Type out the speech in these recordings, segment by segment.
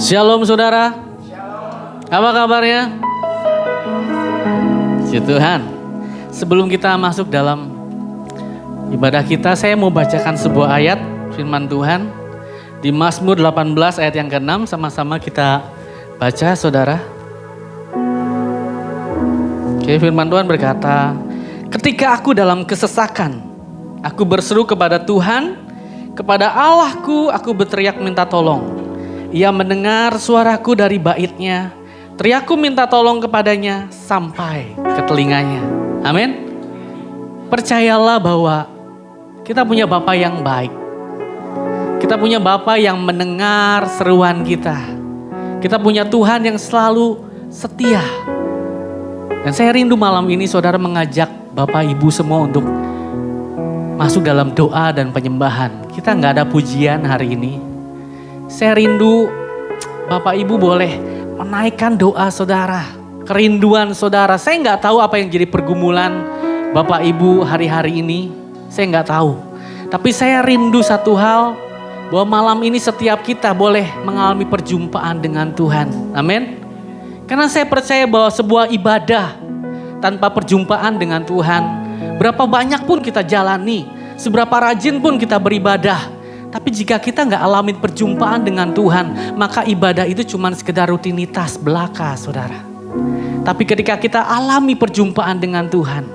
Shalom saudara. Apa kabarnya? Puji Tuhan. Sebelum kita masuk dalam ibadah kita, saya mau bacakan sebuah ayat firman Tuhan di Mazmur 18 ayat yang ke-6. Sama-sama kita baca saudara. Oke, firman Tuhan berkata, ketika aku dalam kesesakan, aku berseru kepada Tuhan, kepada Allahku aku berteriak minta tolong. Ia mendengar suaraku dari baitnya, teriakku minta tolong kepadanya sampai ke telinganya. Amin. Percayalah bahwa kita punya Bapa yang baik. Kita punya Bapa yang mendengar seruan kita. Kita punya Tuhan yang selalu setia. Dan saya rindu malam ini saudara mengajak Bapak Ibu semua untuk masuk dalam doa dan penyembahan. Kita gak ada pujian hari ini. Saya rindu Bapak Ibu boleh menaikkan doa saudara, kerinduan saudara. Saya gak tahu apa yang jadi pergumulan Bapak Ibu hari-hari ini. Saya gak tahu. Tapi saya rindu satu hal, bahwa malam ini setiap kita boleh mengalami perjumpaan dengan Tuhan. Amin. Karena saya percaya bahwa sebuah ibadah tanpa perjumpaan dengan Tuhan, berapa banyak pun kita jalani, seberapa rajin pun kita beribadah, tapi jika kita gak alamin perjumpaan dengan Tuhan, maka ibadah itu cuma sekedar rutinitas belaka saudara. Tapi ketika kita alami perjumpaan dengan Tuhan,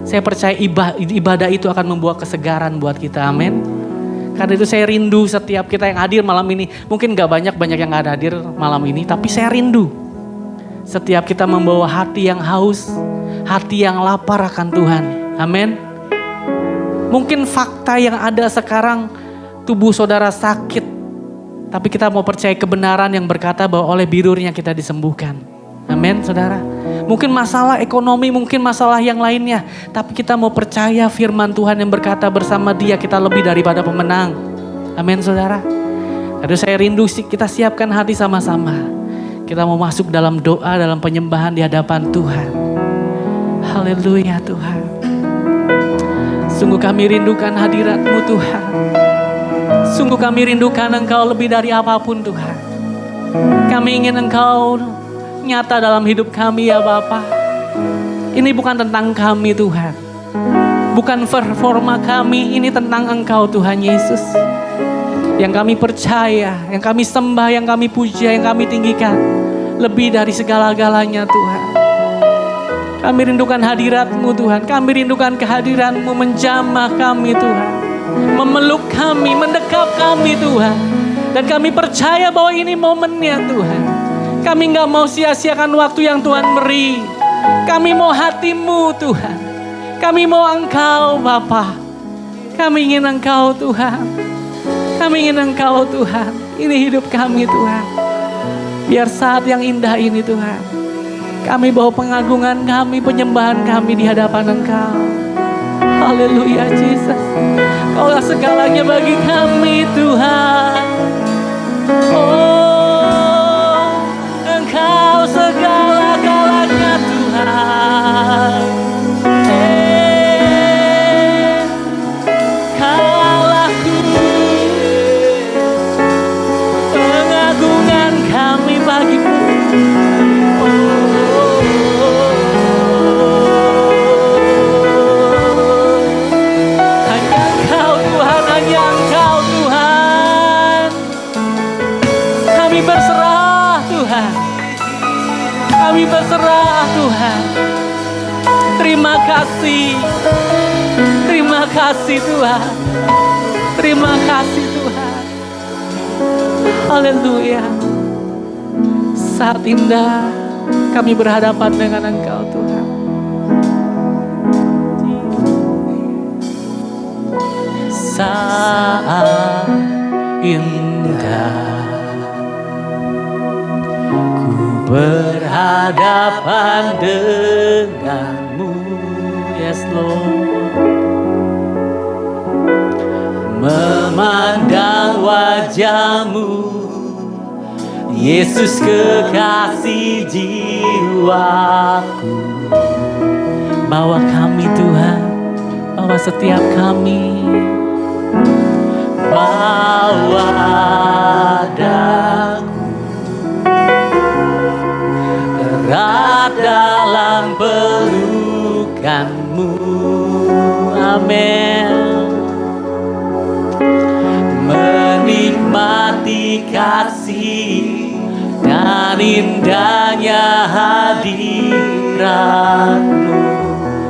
saya percaya ibadah itu akan membawa kesegaran buat kita, amin. Karena itu saya rindu setiap kita yang hadir malam ini. Mungkin gak banyak yang gak hadir malam ini, tapi saya rindu setiap kita membawa hati yang haus, hati yang lapar akan Tuhan, amin. Mungkin fakta yang ada sekarang, tubuh saudara sakit, tapi kita mau percaya kebenaran yang berkata bahwa oleh birurnya kita disembuhkan. Amin saudara. Mungkin masalah ekonomi, mungkin masalah yang lainnya, tapi kita mau percaya firman Tuhan yang berkata bersama Dia kita lebih daripada pemenang. Amin saudara. Aduh saya rindu kita siapkan hati sama-sama. Kita mau masuk dalam doa, dalam penyembahan di hadapan Tuhan. Haleluya Tuhan. Sungguh kami rindukan hadirat-Mu Tuhan. Sungguh kami rindukan Engkau lebih dari apapun Tuhan. Kami ingin Engkau nyata dalam hidup kami ya Bapa. Ini bukan tentang kami Tuhan. Bukan performa kami, ini tentang Engkau Tuhan Yesus. Yang kami percaya, yang kami sembah, yang kami puja, yang kami tinggikan. Lebih dari segala-galanya Tuhan. Kami rindukan hadirat-Mu Tuhan. Kami rindukan kehadiran-Mu menjamah kami Tuhan. Memeluk kami, mendekap kami Tuhan. Dan kami percaya bahwa ini momennya Tuhan. Kami gak mau sia-siakan waktu yang Tuhan beri. Kami mau hati-Mu Tuhan. Kami mau Engkau Bapa. Kami ingin Engkau Tuhan. Kami ingin Engkau Tuhan. Ini hidup kami Tuhan. Biar saat yang indah ini Tuhan, kami bawa pengagungan kami, penyembahan kami di hadapan Engkau. Haleluya Jesus. Kaulah segalanya bagi kami Tuhan. Oh, Engkau segala-galanya Tuhan. Kaulah pengagungan kami bagimu. Kami berserah Tuhan. Terima kasih. Terima kasih Tuhan. Terima kasih Tuhan. Haleluya. Saat indah kami berhadapan dengan Engkau Tuhan. Saat indah berhadapan denganmu, yes Lord. Memandang wajahmu, Yesus kekasih jiwaku. Bawa kami Tuhan, bawa setiap kami. Bawa daku Tuhanmu. Amin. Menikmati kasih dan indahnya hadirat-Mu,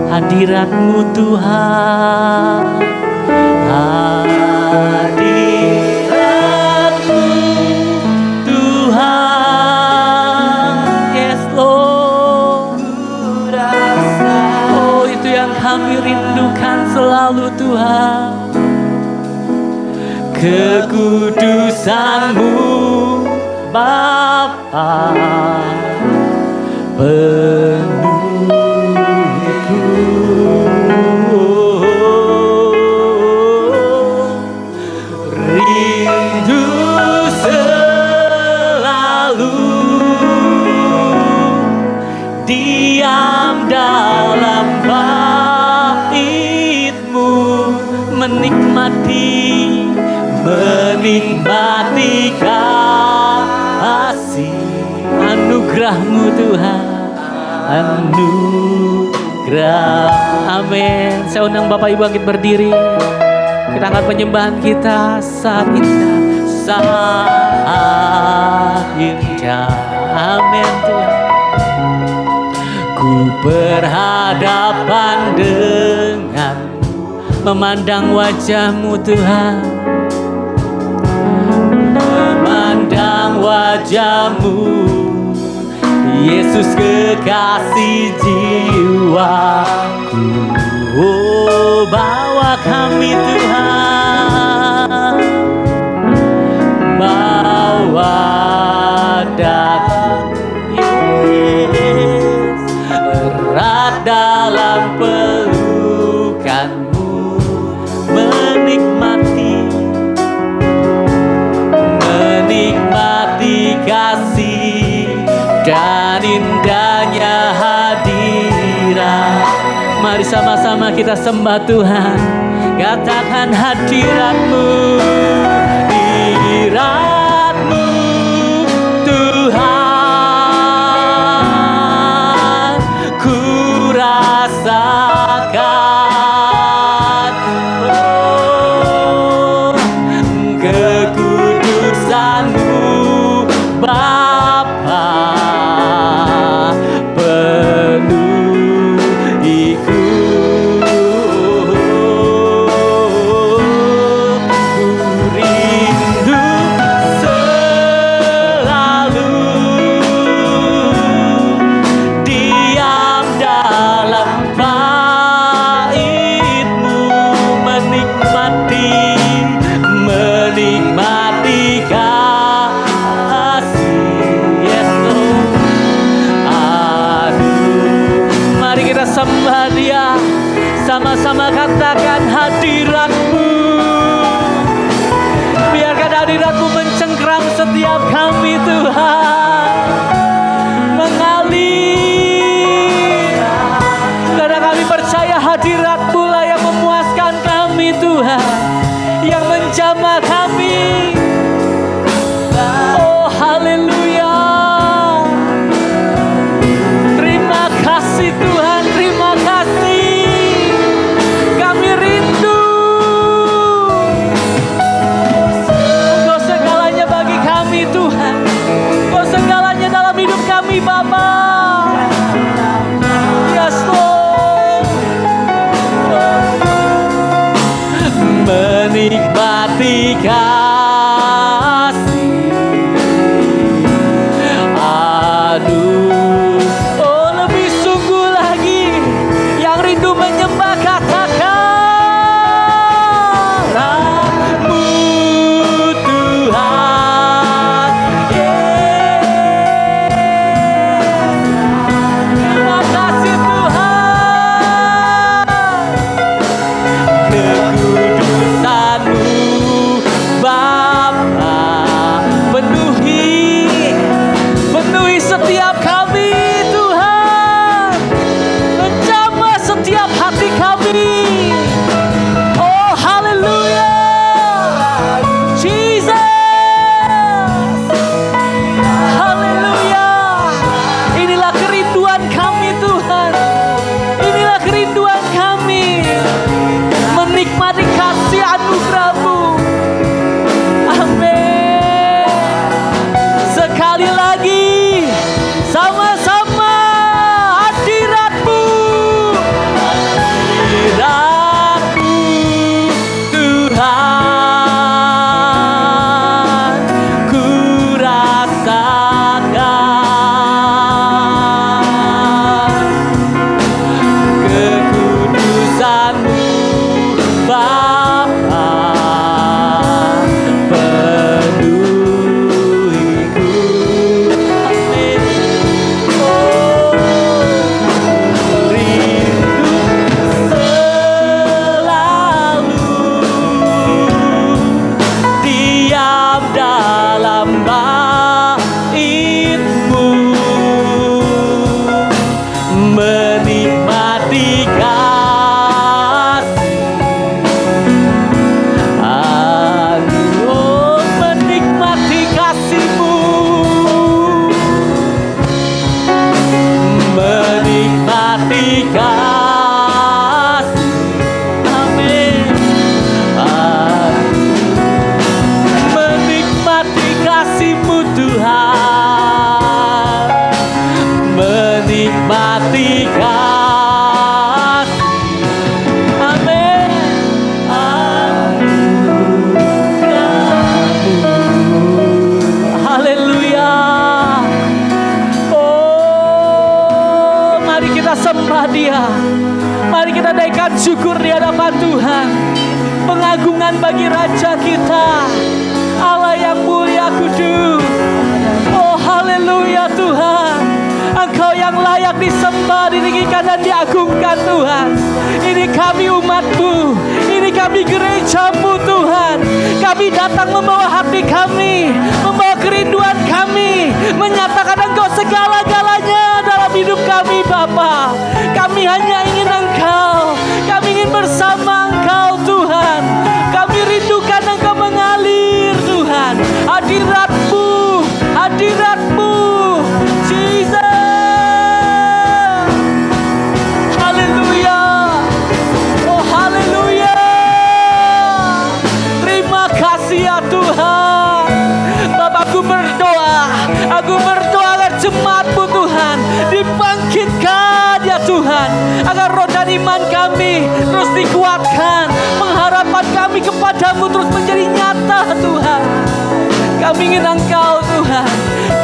hadirat-Mu Tuhan, hadirat-Mu Tuhan. Yes Lord, oh itu yang kami rindukan selalu Tuhan. Kekudusan-Mu Bapa penuhku, rindu selalu diam dalam bait-Mu, menikmati kasih anugerah-Mu Tuhan, anugerah. Amin. Saya undang Bapak Ibu bangkit berdiri. Kita angkat penyembahan kita. Saat indah, saat indah. Amin Tuhan. Ku berhadapan dengan-Mu, memandang wajah-Mu Tuhan, memandang wajah-Mu Yesus kekasih jiwaku. Oh bawa kami Tuhan, bawa datang Yesus, erat dalam pelukan-Mu, menikmati kasih dan indahnya hadirat. Mari sama-sama kita sembah Tuhan. Katakan hadirat-Mu, hadirat-Mu Tuhan, ku rasakan. Oh, kekudusan-Mu Bapa penuhiku, ku rindu selalu diam dalam bait-Mu, menikmati kasih. Yes Lord, aduh, mari kita sembah Dia. Sama-sama katakan hadirat-Mu. Biarkan hadirat-Mu mencengkram setiap kami Tuhan, mengalir. Karena kami percaya hadirat-Mu lah yang memuaskan kami Tuhan, yang menjamah kami. Oh haleluya. Terima kasih Tuhan, terima kasih. Kami rindu Engkau segalanya bagi kami Tuhan, Engkau segalanya dalam hidup kami Bapa. Yes Lord. Menikmati kasih, aduh, oh lebih sungguh lagi yang rindu menyembah katakan-Mu Tuhan. Terima kasih Tuhan. Kekudusan-Mu Bapa Tuhan, menikmati kasih. Amin. Haleluya. Oh, mari kita sembah Dia. Mari kita naikkan syukur di hadapan Tuhan. Pengagungan bagi Raja kita, Allah yang mulia kudus. Oh haleluya Tuhan, Engkau yang layak disembah, ditinggikan dan diagungkan Tuhan. Ini kami umat-Mu, ini kami gereja-Mu Tuhan. Kami datang membawa hati kami, membawa kerinduan kami, menyatakan Engkau segala-galanya dalam hidup kami Bapa. Kami hanya ingin Engkau, kami ingin bersama Engkau Tuhan. Kami rindukan Engkau mengalir Tuhan. Hadirat-Mu, hadirat-Mu, Jesus. Haleluya. Oh haleluya. Terima kasih ya Tuhan. Bapakku berdoa, aku berdoa agar jemaat-Mu Tuhan dibangkitkan ya Tuhan, agar roh dan iman kami terus dikuatkan, pengharapan kami kepadamu terus menjadi nyata Tuhan. Kami ingin Engkau Tuhan,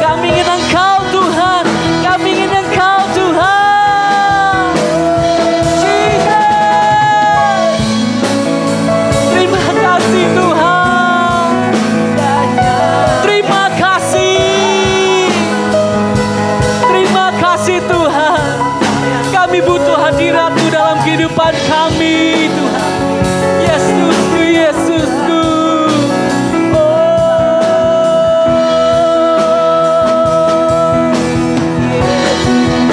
kami ingin Engkau Tuhan, kami ingin Engkau Tuhan. Jesus, terima kasih Tuhan, terima kasih, terima kasih Tuhan. Kami butuh hadirat-Mu dalam kehidupan kami Tuhan. Yesusku, Yesusku.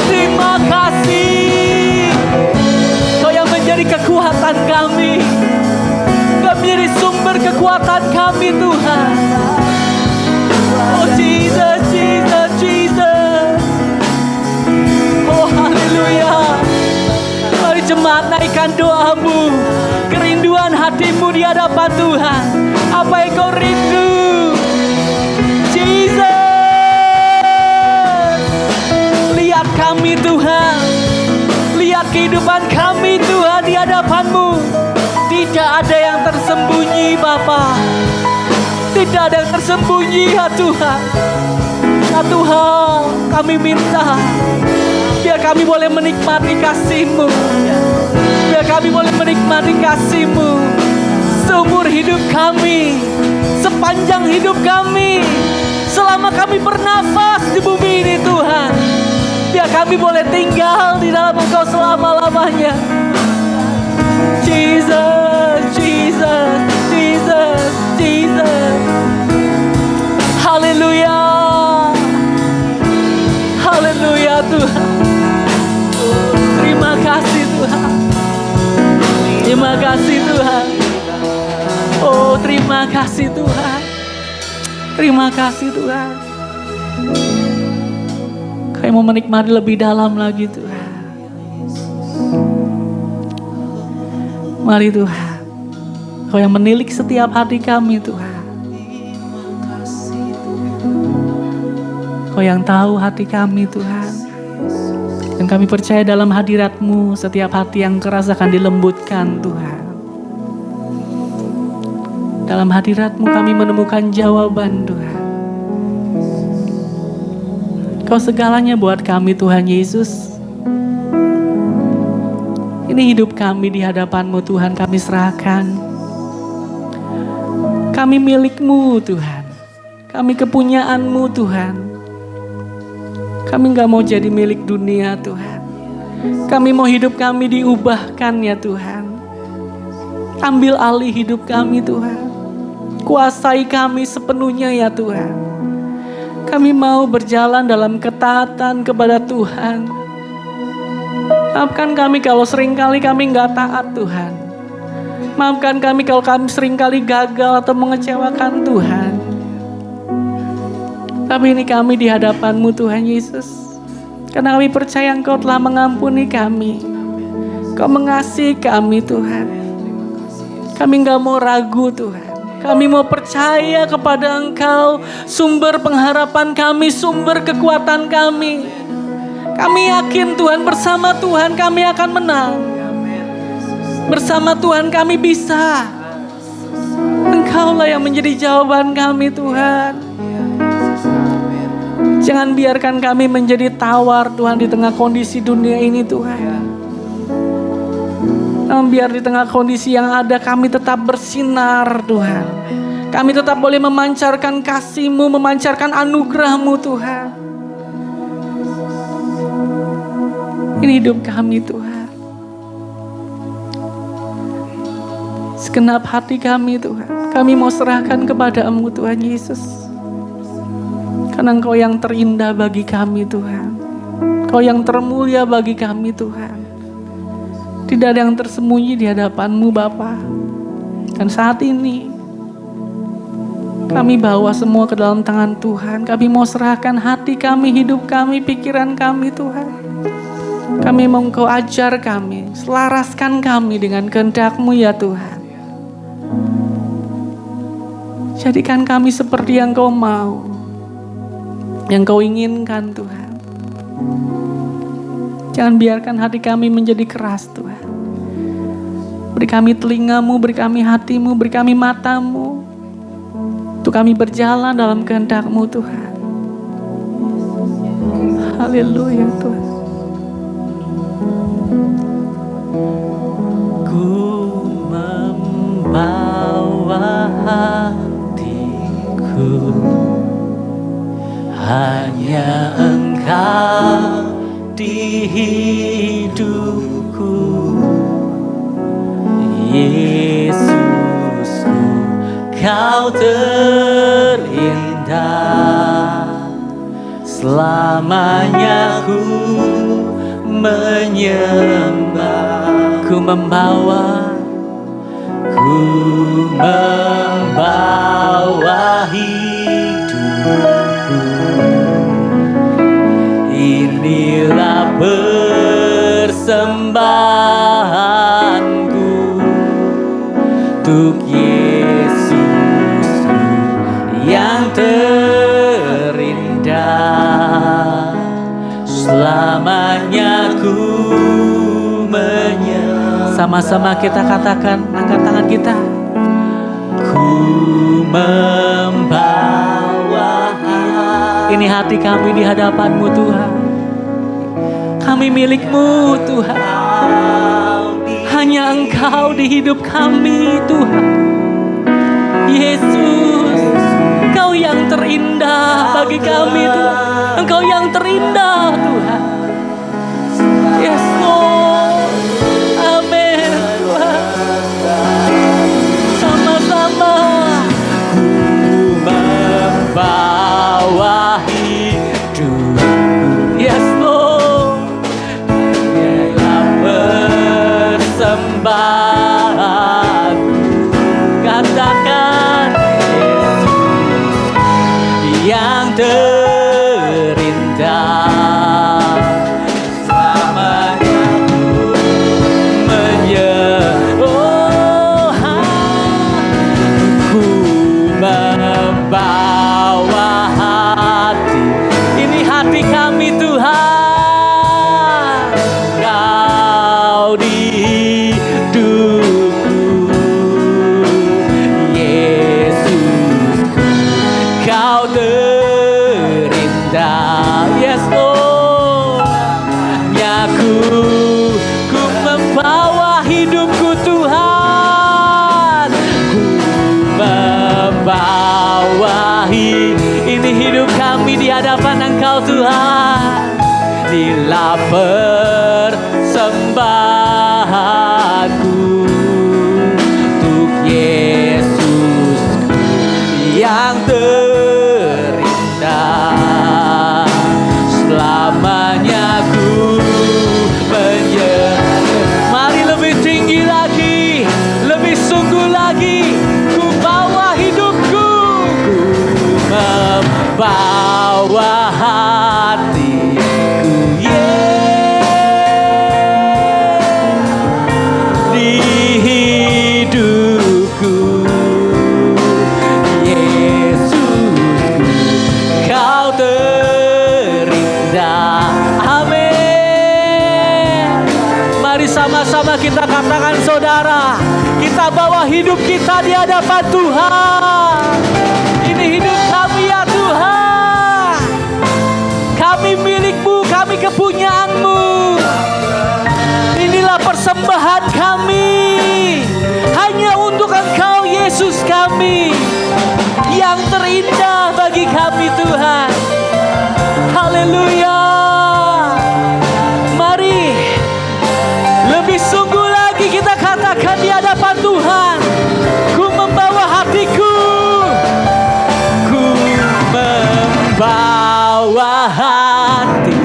Terima kasih. Kau yang menjadi kekuatan kami, Kau menjadi sumber kekuatan kami Tuhan. Oh Jesus, Jesus, Jesus. Oh haleluya. Mari jemaat naikkan doamu, kerinduan hatimu di hadapan Tuhan. Apa yang kau rindu? Jesus, lihat kami Tuhan, lihat kehidupan kami Tuhan di hadapan-Mu. Tidak ada yang tersembunyi Bapa, tidak ada yang tersembunyi ya Tuhan. Satu hal kami minta, biar kami boleh menikmati kasih-Mu, biar kami boleh menikmati kasih-Mu seumur hidup kami, sepanjang hidup kami, selama kami bernafas di bumi ini Tuhan. Biar kami boleh tinggal di dalam Engkau selama-lamanya. Jesus, Jesus, Jesus, Jesus. Haleluya, haleluya Tuhan. Terima kasih Tuhan, terima kasih Tuhan. Oh terima kasih Tuhan, terima kasih Tuhan. Kami mau menikmati lebih dalam lagi Tuhan. Mari Tuhan, Kau yang menilik setiap hati kami Tuhan. Kau yang tahu hati kami Tuhan. Dan kami percaya dalam hadirat-Mu setiap hati yang keras akan dilembutkan Tuhan. Dalam hadirat-Mu kami menemukan jawaban Tuhan. Kau segalanya buat kami Tuhan Yesus. Ini hidup kami di hadapan-Mu Tuhan, kami serahkan. Kami milik-Mu Tuhan, kami kepunyaan-Mu Tuhan. Kami gak mau jadi milik dunia Tuhan. Kami mau hidup kami diubahkan ya Tuhan. Ambil alih hidup kami Tuhan. Kuasai kami sepenuhnya ya Tuhan. Kami mau berjalan dalam ketaatan kepada Tuhan. Maafkan kami kalau seringkali kami gak taat Tuhan. Maafkan kami kalau kami seringkali gagal atau mengecewakan Tuhan. Tapi ini kami di hadapan-Mu Tuhan Yesus. Karena kami percaya Engkau telah mengampuni kami. Engkau mengasihi kami Tuhan. Kami gak mau ragu Tuhan. Kami mau percaya kepada Engkau, sumber pengharapan kami, sumber kekuatan kami. Kami yakin Tuhan, bersama Tuhan kami akan menang. Bersama Tuhan kami bisa. Engkaulah yang menjadi jawaban kami Tuhan. Jangan biarkan kami menjadi tawar Tuhan di tengah kondisi dunia ini Tuhan. Namun biar di tengah kondisi yang ada kami tetap bersinar Tuhan. Kami tetap boleh memancarkan kasih-Mu, memancarkan anugerah-Mu Tuhan. Ini hidup kami Tuhan. Segenap hati kami Tuhan, kami mau serahkan kepada-Mu Tuhan Yesus. Karena Engkau yang terindah bagi kami Tuhan. Engkau yang termulia bagi kami Tuhan. Tidak ada yang tersembunyi di hadapan-Mu Bapa. Dan saat ini kami bawa semua ke dalam tangan Tuhan. Kami mau serahkan hati kami, hidup kami, pikiran kami Tuhan. Kami mau Engkau ajar kami, selaraskan kami dengan kehendak-Mu ya Tuhan. Jadikan kami seperti yang Kau mau, yang Kau inginkan Tuhan. Jangan biarkan hati kami menjadi keras Tuhan. Beri kami telinga-Mu, beri kami hati-Mu, beri kami mata-Mu, untuk kami berjalan dalam kehendak-Mu Tuhan. Haleluya Tuhan. Ku membawa hatiku, hanya Engkau di hidupku, Yesusku, Kau terindah. Selamanya ku menyembah, ku membawa hidupku. Inilah persembahanku untuk Yesus yang terindah. Selamanya ku menyembah. Sama-sama kita katakan, angkat tangan kita. Ku membawa hati. Ini hati kami di hadapan-Mu Tuhan. Kami milik-Mu Tuhan. Hanya Engkau di hidup kami Tuhan. Yesus, Engkau yang terindah bagi kami Tuhan. Engkau yang terindah Tuhan. Yes Lord. Amin Tuhan. Sama-sama. Ku membawa hidupku. Yes Lord. Inilah persembahanku. Katakan Yesus yang terindah. Selamanya ku membawa hati. ini hati kami Tuhan. Kau di hidupku, Yesusku, Kau terindah. Yes Lord. Ku membawa hidupku Tuhan. Ku membawa Ini hidup kami di hadapan Engkau Tuhan. inilah persembahanku untuk Yesusku yang terindah. Selamanya ku menyembah. Mari lebih tinggi lagi, lebih sungguh lagi. Ku bawa hidupku. Membawa hatiku, di Sama-sama kita katakan saudara, kita bawa hidup kita di hadapan Tuhan. Ini hidup kami ya Tuhan. Kami milik-Mu, kami kepunyaan-Mu. Inilah persembahan kami. Hanya untuk Engkau Yesus kami. Yang terindah bagi kami Tuhan. Haleluya. Mari lebih sungguh lagi kita katakan di hadapan Tuhan. Ku membawa hatiku. Ku membawa hatiku.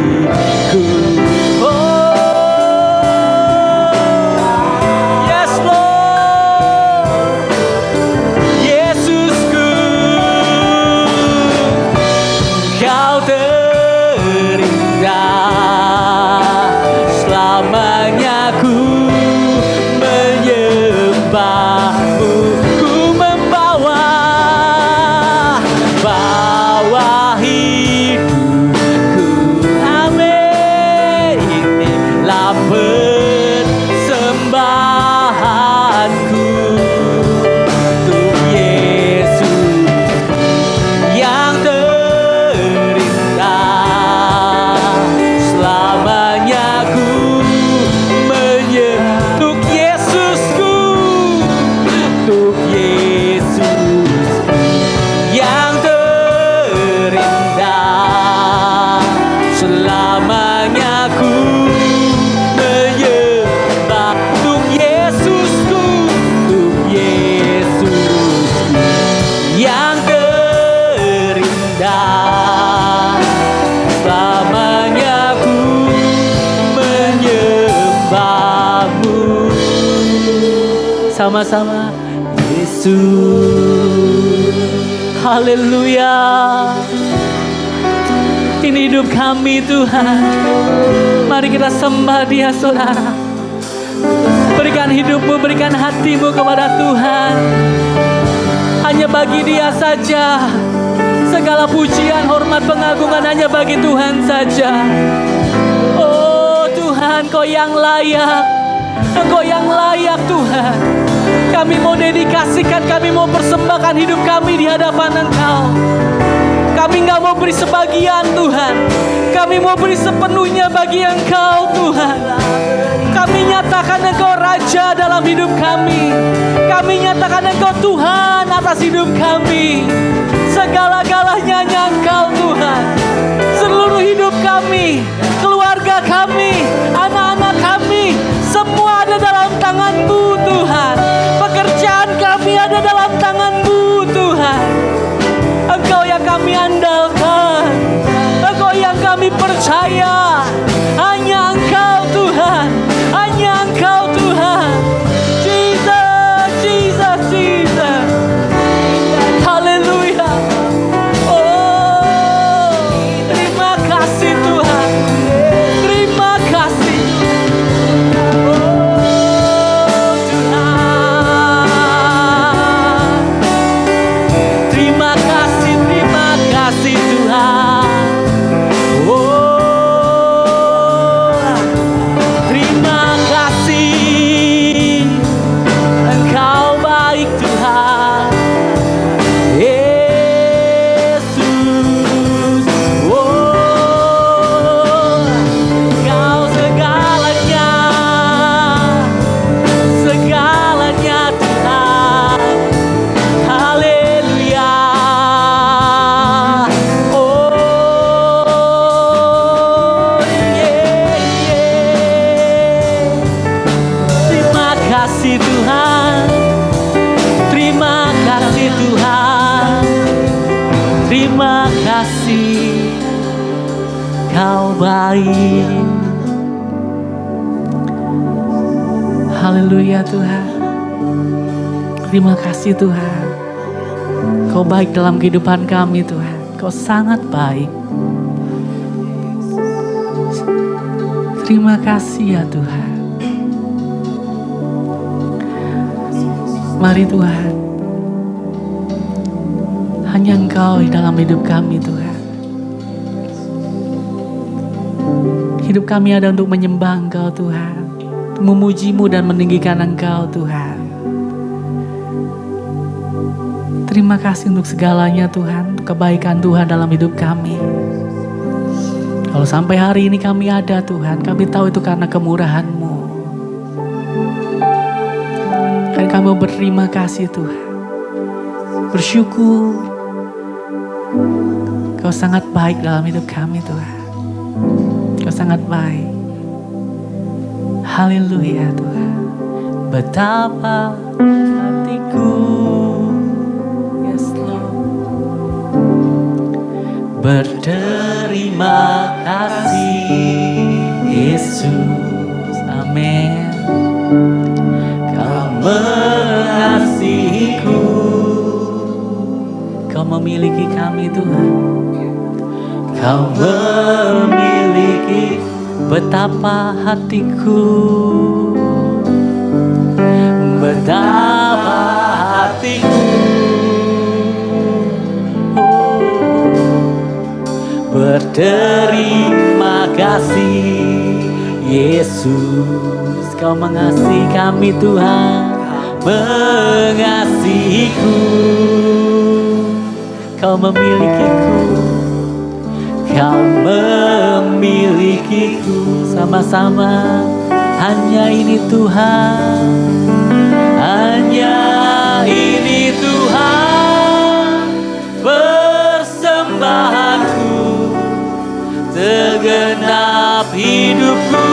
Sama-sama Yesus. Haleluya. Ini hidup kami Tuhan. Mari kita sembah Dia saudara. Berikan hidupmu, berikan hatimu kepada Tuhan. Hanya bagi Dia saja. Segala pujian, hormat, pengagungan hanya bagi Tuhan saja. Oh Tuhan, Kau yang layak. Engkau yang layak Tuhan. Kami mau dedikasikan, kami mau persembahkan hidup kami di hadapan Engkau. Kami gak mau beri sebagian Tuhan. Kami mau beri sepenuhnya bagi Engkau Tuhan. Kami nyatakan Engkau Raja dalam hidup kami. Kami nyatakan Engkau Tuhan atas hidup kami. Segala-galanya hanya Engkau Tuhan. Seluruh hidup kami, keluarga kami, anak-anak kami, semua ada dalam tangan-Mu Tuhan. Pekerjaan kami ada dalam tangan-Mu Tuhan. Engkau yang kami andalkan. Engkau yang kami percaya. Hanya Engkau Tuhan. Hanya Engkau Tuhan. Jesus, Jesus, Jesus. Haleluya. Oh, terima kasih Tuhan. Terima kasih. Terima kasih, Kau baik. Haleluya Tuhan. Terima kasih Tuhan. Kau baik dalam kehidupan kami Tuhan. Kau sangat baik. Terima kasih ya Tuhan. Mari Tuhan. Hanya Engkau di dalam hidup kami Tuhan. Hidup kami ada untuk menyembah Engkau Tuhan. memuji-Mu dan meninggikan Engkau Tuhan. Terima kasih untuk segalanya Tuhan, untuk kebaikan Tuhan dalam hidup kami. Kalau sampai hari ini kami ada Tuhan, kami tahu itu karena kemurahan-Mu. Dan kami berterima kasih Tuhan. Bersyukur Kau sangat baik dalam hidup kami Tuhan. Kau sangat baik. Haleluya Tuhan. Betapa hatiku, yes Lord, berterima kasih Yesus. Amin. Kau mengasihiku, Kau memiliki kami Tuhan. Kau memiliki betapa hatiku, betapa hatiku, berterima kasih Yesus. Kau mengasihi kami Tuhan, mengasihiku. Kau memilikiku, Kau memilikiku. Sama-sama, hanya ini Tuhan, hanya ini Tuhan, persembahanku, segenap hidupku,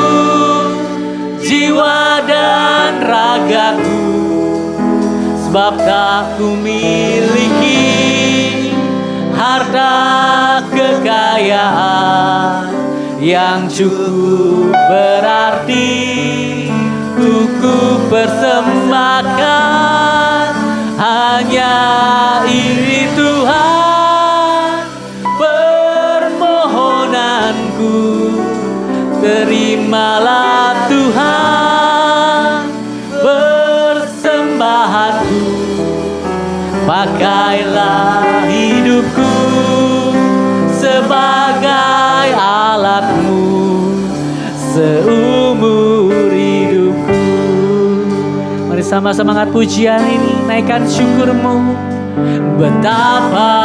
jiwa dan ragaku, sebab tak ku miliki harta kekayaan yang cukup berarti ku persembahkan. Hanya ini Tuhan permohonanku, terimalah Tuhan persembahanku. Pakailah hidupku sebagai alat-Mu seumur hidupku. Mari sama-sama angkat pujian ini, naikkan syukur-Mu. Betapa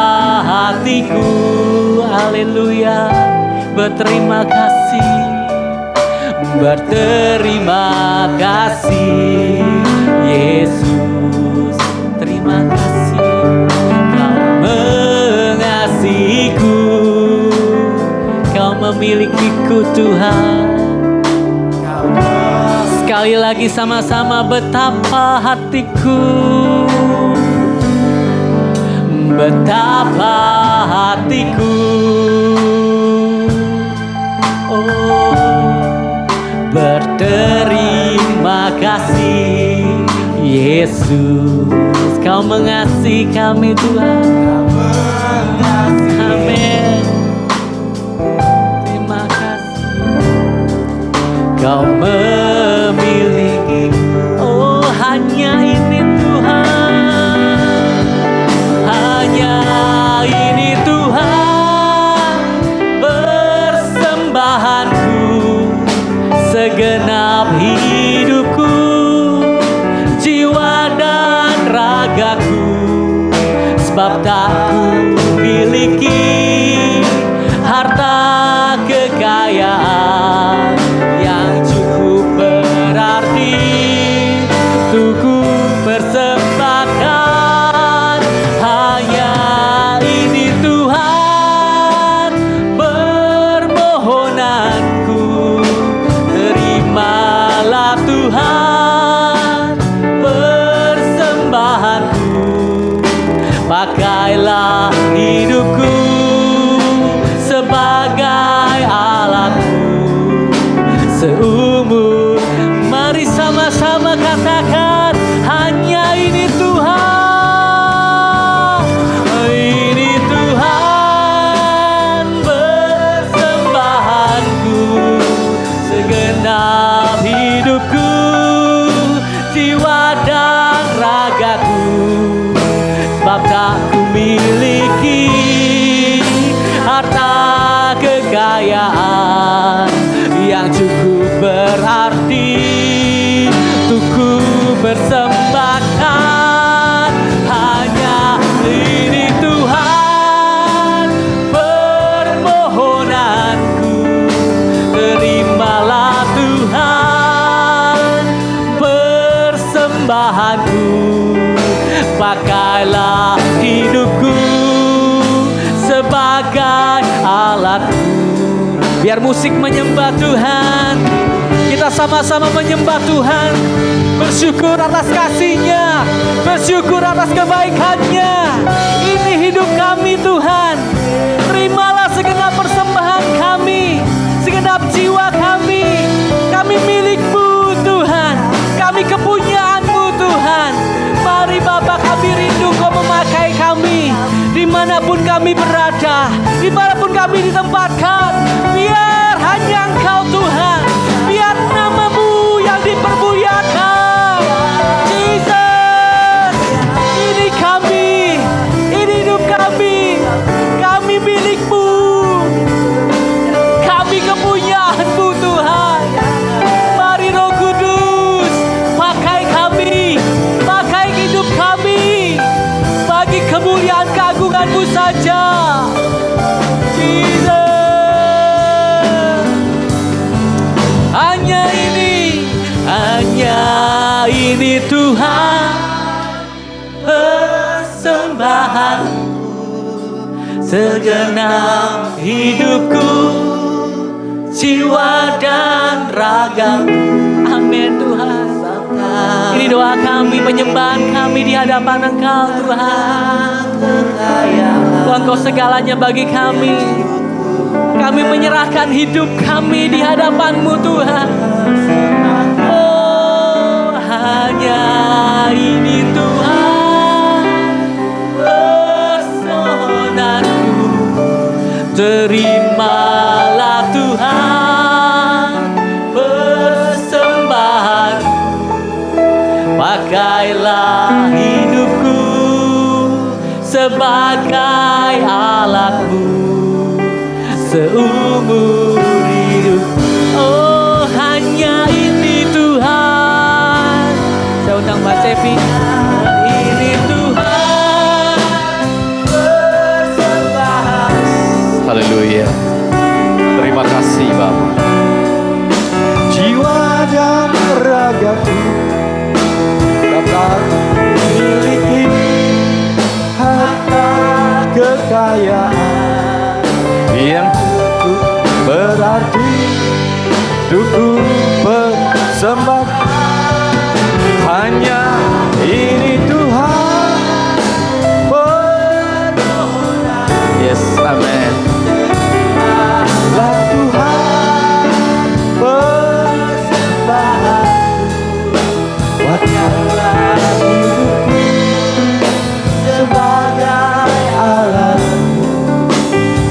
hatiku, haleluya, berterima kasih, berterima kasih Yesus. Terima kasih Kau mengasihiku, Kau memilikiku Tuhan. Sekali lagi sama-sama, betapa hatiku, betapa hatiku, oh, berterima kasih Yesus. Kau mengasihi kami Tuhan. Amin. Terima kasih. Kau memiliki, oh hanya ini Tuhan, hanya ini Tuhan, persembahanku, segenap hidupku, jiwa dan ragaku, sebab tak ku miliki harta kekayaan yang cukup berarti untuk ku persembahkan. Hanya ini Tuhan permohonanku, terimalah Tuhan persembahanku. Pakailah hidupku sebagai alat-Mu seumur. Mari sama-sama katakan, hanya ini Tuhan, ini Tuhan persembahanku, segenap hidupku, jiwa dan ragaku, sebab tak ku miliki harta kekayaan yang cukup berarti persembahkan. Hanya ini Tuhan permohonanku. Terimalah Tuhan persembahanku. Pakailah hidupku sebagai alatku. Biar musik menyembah Tuhan. Kita sama-sama menyembah Tuhan. Bersyukur atas kasih-Nya, bersyukur atas kebaikan-Nya. Ini hidup kami Tuhan. Terimalah segenap persembahan kami, segenap jiwa kami. Kami milik-Mu Tuhan. Kami kepunyaan-Mu Tuhan. Mari Bapa, kami rindu Kau memakai kami. Dimanapun kami berada, dimanapun kami ditempatkan. Biar hanya Engkau Tuhan. Biar nama-Mu yang dipermuliakan. Jesus, ini kami, ini hidup kami. Kami milik-Mu. Kami kepunyaan-Mu Tuhan. Mari Roh Kudus, pakai kami, pakai hidup kami. Bagi kemuliaan keagungan-Mu saja. Jesus. Hanya ini Tuhan persembahanku. Segenap hidupku, jiwa dan ragaku. Amin Tuhan. Ini doa kami, penyembahan kami di hadapan Engkau Tuhan. Tuhan, Kau segalanya bagi kami. Kami menyerahkan hidup kami di hadapan-Mu Tuhan. Oh, hanya ini Tuhan permohonanku. Terimalah Tuhan persembahanku. Pakailah hidupku sebagai alatmu seumur hidup. Oh, hanya ini Tuhan. Saya undang Mbak Cepi. Ini Tuhan persembahan. Haleluya. Terima kasih Bapak. Jiwa dan ragaku dapat miliki harta kekayaan yang berarti untukku persembahkan. Hanya ini Tuhan permohonan. Yes, amin. Lah Tuhan persembahan. Wakillah hidupku sebagai alat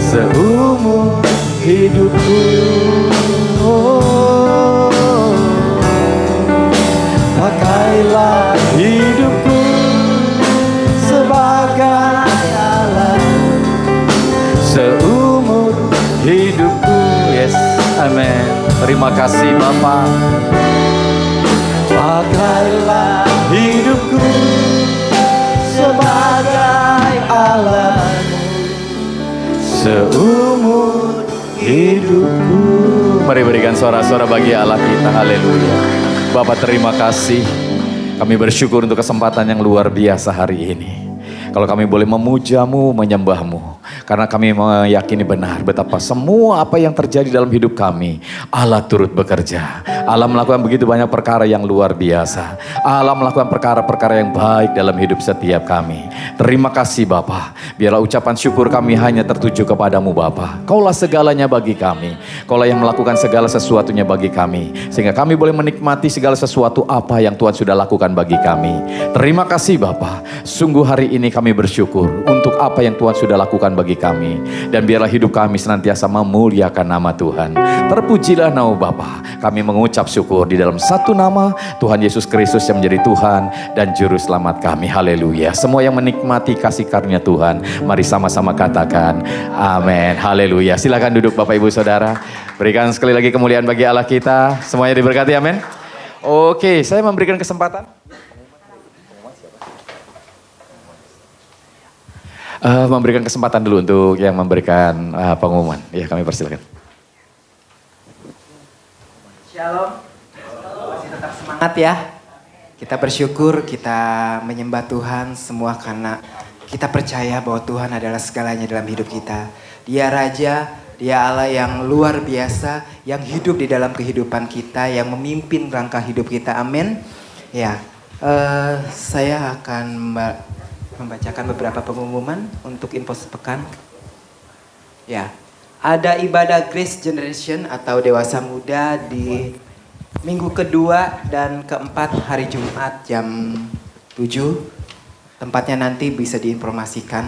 seumur hidupku. Oh, pakailah hidupku sebagai alat seumur hidupku. Yes, amin. Terima kasih Bapak. Pakailah hidupku sebagai alat seumur hidupku. Mari berikan suara-suara bagi Allah kita. Haleluya. Bapak terima kasih. Kami bersyukur untuk kesempatan yang luar biasa hari ini. Kalau kami boleh memuja-Mu, menyembah-Mu. Karena kami meyakini benar betapa semua apa yang terjadi dalam hidup kami, Allah turut bekerja. Allah melakukan begitu banyak perkara yang luar biasa. Allah melakukan perkara-perkara yang baik dalam hidup setiap kami. Terima kasih Bapa. Biarlah ucapan syukur kami hanya tertuju kepadamu Bapa. Kaulah segalanya bagi kami. Kaulah yang melakukan segala sesuatunya bagi kami. Sehingga kami boleh menikmati segala sesuatu apa yang Tuhan sudah lakukan bagi kami. Terima kasih Bapa. Sungguh hari ini kami bersyukur untuk apa yang Tuhan sudah lakukan bagi kami. Dan biarlah hidup kami senantiasa memuliakan nama Tuhan. Terpujilah nama Bapa. Kami mengucap syukur di dalam satu nama Tuhan Yesus Kristus yang menjadi Tuhan dan Juru Selamat kami. Haleluya. Semua yang menikmati kasih karunia Tuhan, mari sama-sama katakan amin. Haleluya. Silakan duduk Bapak Ibu Saudara. Berikan sekali lagi kemuliaan bagi Allah kita. Semuanya diberkati, amin. Oke, saya memberikan kesempatan Memberikan kesempatan dulu untuk yang memberikan pengumuman. Ya, kami persilakan. Shalom. Masih tetap semangat ya. Kita bersyukur, kita menyembah Tuhan semua karena kita percaya bahwa Tuhan adalah segalanya dalam hidup kita. Dia Raja, Dia Allah yang luar biasa, yang hidup di dalam kehidupan kita, yang memimpin rangka hidup kita. Amin. Ya, saya akan membacakan beberapa pengumuman untuk info sepekan. Ya, ada ibadah Grace Generation atau Dewasa Muda di minggu kedua dan keempat hari Jumat jam 7. Tempatnya nanti bisa diinformasikan.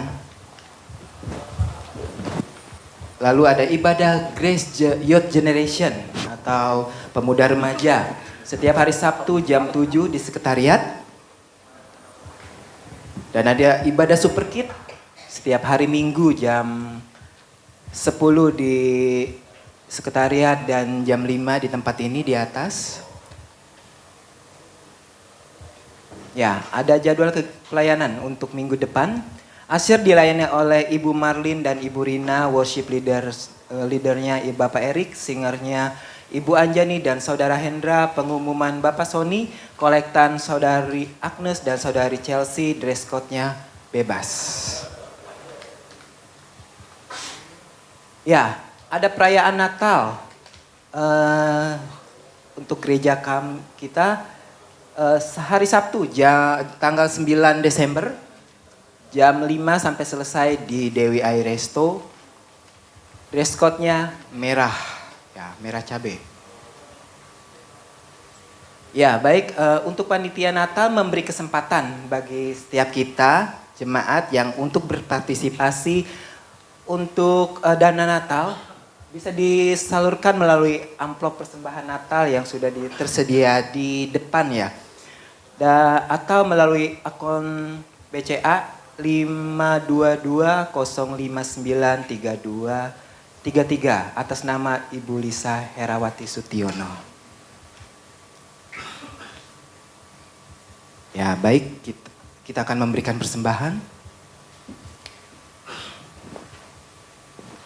Lalu ada ibadah Grace Youth Generation atau Pemuda Remaja setiap hari Sabtu jam 7 di sekretariat. Dan ada ibadah Super Kid setiap hari Minggu jam 10 di sekretariat dan jam 5 di tempat ini di atas. Ya, ada jadwal pelayanan untuk minggu depan. Asyir dilayani oleh Ibu Marlin dan Ibu Rina, worship leadernya Bapak Erik, singernya Ibu Anjani dan Saudara Hendra, pengumuman Bapak Sony, kolektan Saudari Agnes dan Saudari Chelsea, dress code-nya bebas. Ya, ada perayaan Natal untuk gereja kita hari Sabtu tanggal 9 Desember jam 5 sampai selesai di Dewi Air Resto. Dress code-nya merah. Ya, merah cabai. Ya, baik, untuk panitia Natal memberi kesempatan bagi setiap kita jemaat yang untuk berpartisipasi untuk dana Natal bisa disalurkan melalui amplop persembahan Natal yang sudah tersedia di depan ya. Atau melalui akun BCA 522059323 atas nama Ibu Lisa Herawati Sutiono. Ya, baik, kita akan memberikan persembahan.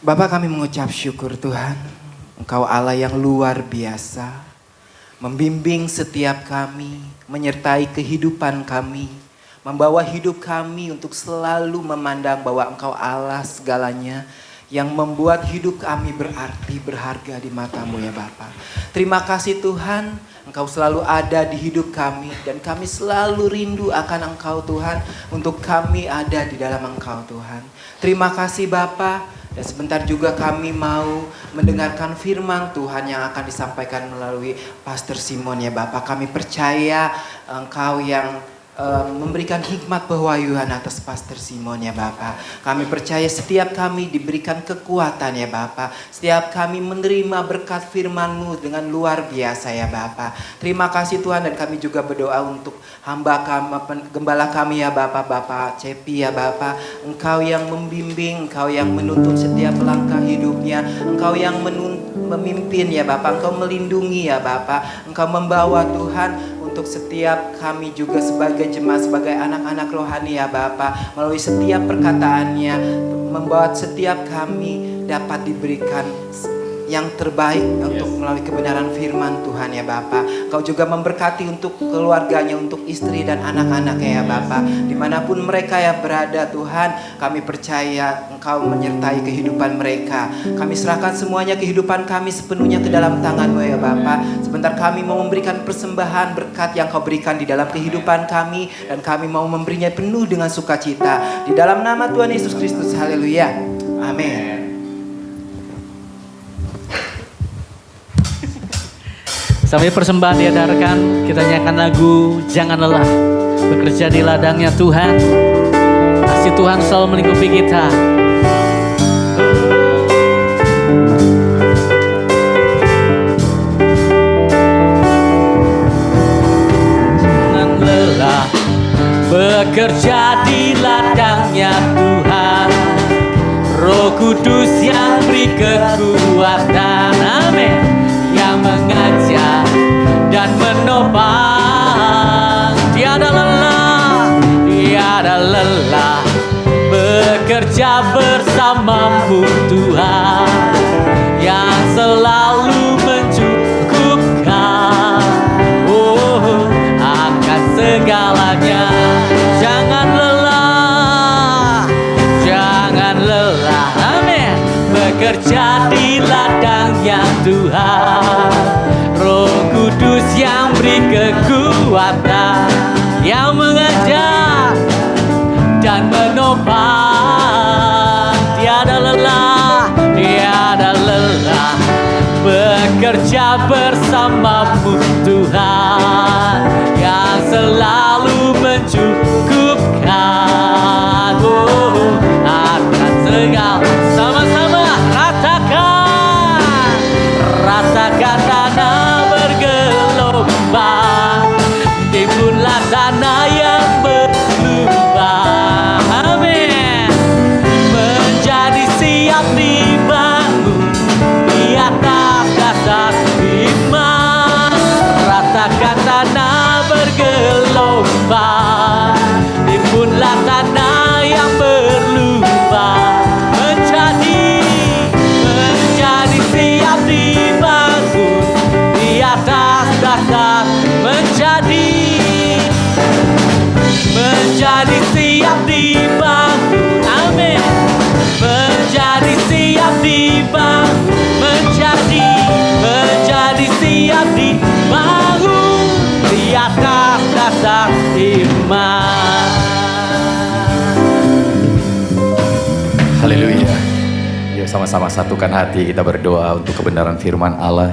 Bapak, kami mengucap syukur Tuhan, Engkau Allah yang luar biasa, membimbing setiap kami, menyertai kehidupan kami, membawa hidup kami untuk selalu memandang bahwa Engkau Allah segalanya, yang membuat hidup kami berarti, berharga di mata-Mu ya Bapa. Terima kasih Tuhan, Engkau selalu ada di hidup kami dan kami selalu rindu akan Engkau Tuhan, untuk kami ada di dalam Engkau Tuhan. Terima kasih Bapa, dan sebentar juga kami mau mendengarkan firman Tuhan yang akan disampaikan melalui Pastor Simon ya Bapak. Kami percaya Engkau yang memberikan hikmat pewahyuan atas Pastor Simon ya Bapak. Kami percaya setiap kami diberikan kekuatan ya Bapak. Setiap kami menerima berkat firman-Mu dengan luar biasa ya Bapak. Terima kasih Tuhan, dan kami juga berdoa untuk hamba kami, gembala kami ya Bapak, Bapak Cepi ya Bapak. Engkau yang membimbing, Engkau yang menuntun setiap langkah hidupnya. Engkau yang memimpin ya Bapak. Engkau melindungi ya Bapak. Engkau membawa Tuhan untuk setiap kami juga sebagai jemaat, sebagai anak-anak rohani ya Bapak, melalui setiap perkataannya, membawa setiap kami dapat diberikan yang terbaik untuk melalui kebenaran firman Tuhan ya Bapak. Kau juga memberkati untuk keluarganya, untuk istri dan anak-anaknya ya Bapak. Dimanapun mereka ya berada Tuhan, kami percaya Engkau menyertai kehidupan mereka. Kami serahkan semuanya kehidupan kami sepenuhnya ke dalam tangan-Mu ya Bapak. Sebentar kami mau memberikan persembahan berkat yang Kau berikan di dalam kehidupan kami, dan kami mau memberinya penuh dengan sukacita. Di dalam nama Tuhan Yesus Kristus, haleluya. Amin. Sambil persembahan diedarkan, kita nyanyikan lagu Jangan Lelah. Bekerja di ladangnya Tuhan, kasih Tuhan selalu melingkupi kita. Jangan lelah bekerja di ladangnya Tuhan, Roh Kudus yang beri kekuatan, amin, yang mengajar dan menopang. Tiada lelah, tiada lelah bekerja bekerja bersamamu Tuhan, yang selalu mencukupkan akan segalanya. Jangan lelah, jangan lelah, amin. Bekerja di ladangnya Tuhan, Roh Kudus yang beri kekuatan, yang mengajar dan menopang. Tiada lelah, tiada lelah, bekerja bersamamu Tuhan, yang selalu mencukupkan akan segala. Sama-sama ratakan, ratakan tanah bergelombang, timbunlah tanah yang berlubang, amin. Menjadi siap dibangun di atas dasar iman. Ratakan tanah bergelombang, timbunlah tanah yang berlubang. Menjadi siap dibangun di atas dasar. Menjadi siap dibangun, amin. Menjadi siap dibangun, menjadi siap dibangun di atas dasar iman. Haleluya. Yuk sama-sama satukan hati, kita berdoa untuk kebenaran firman Allah.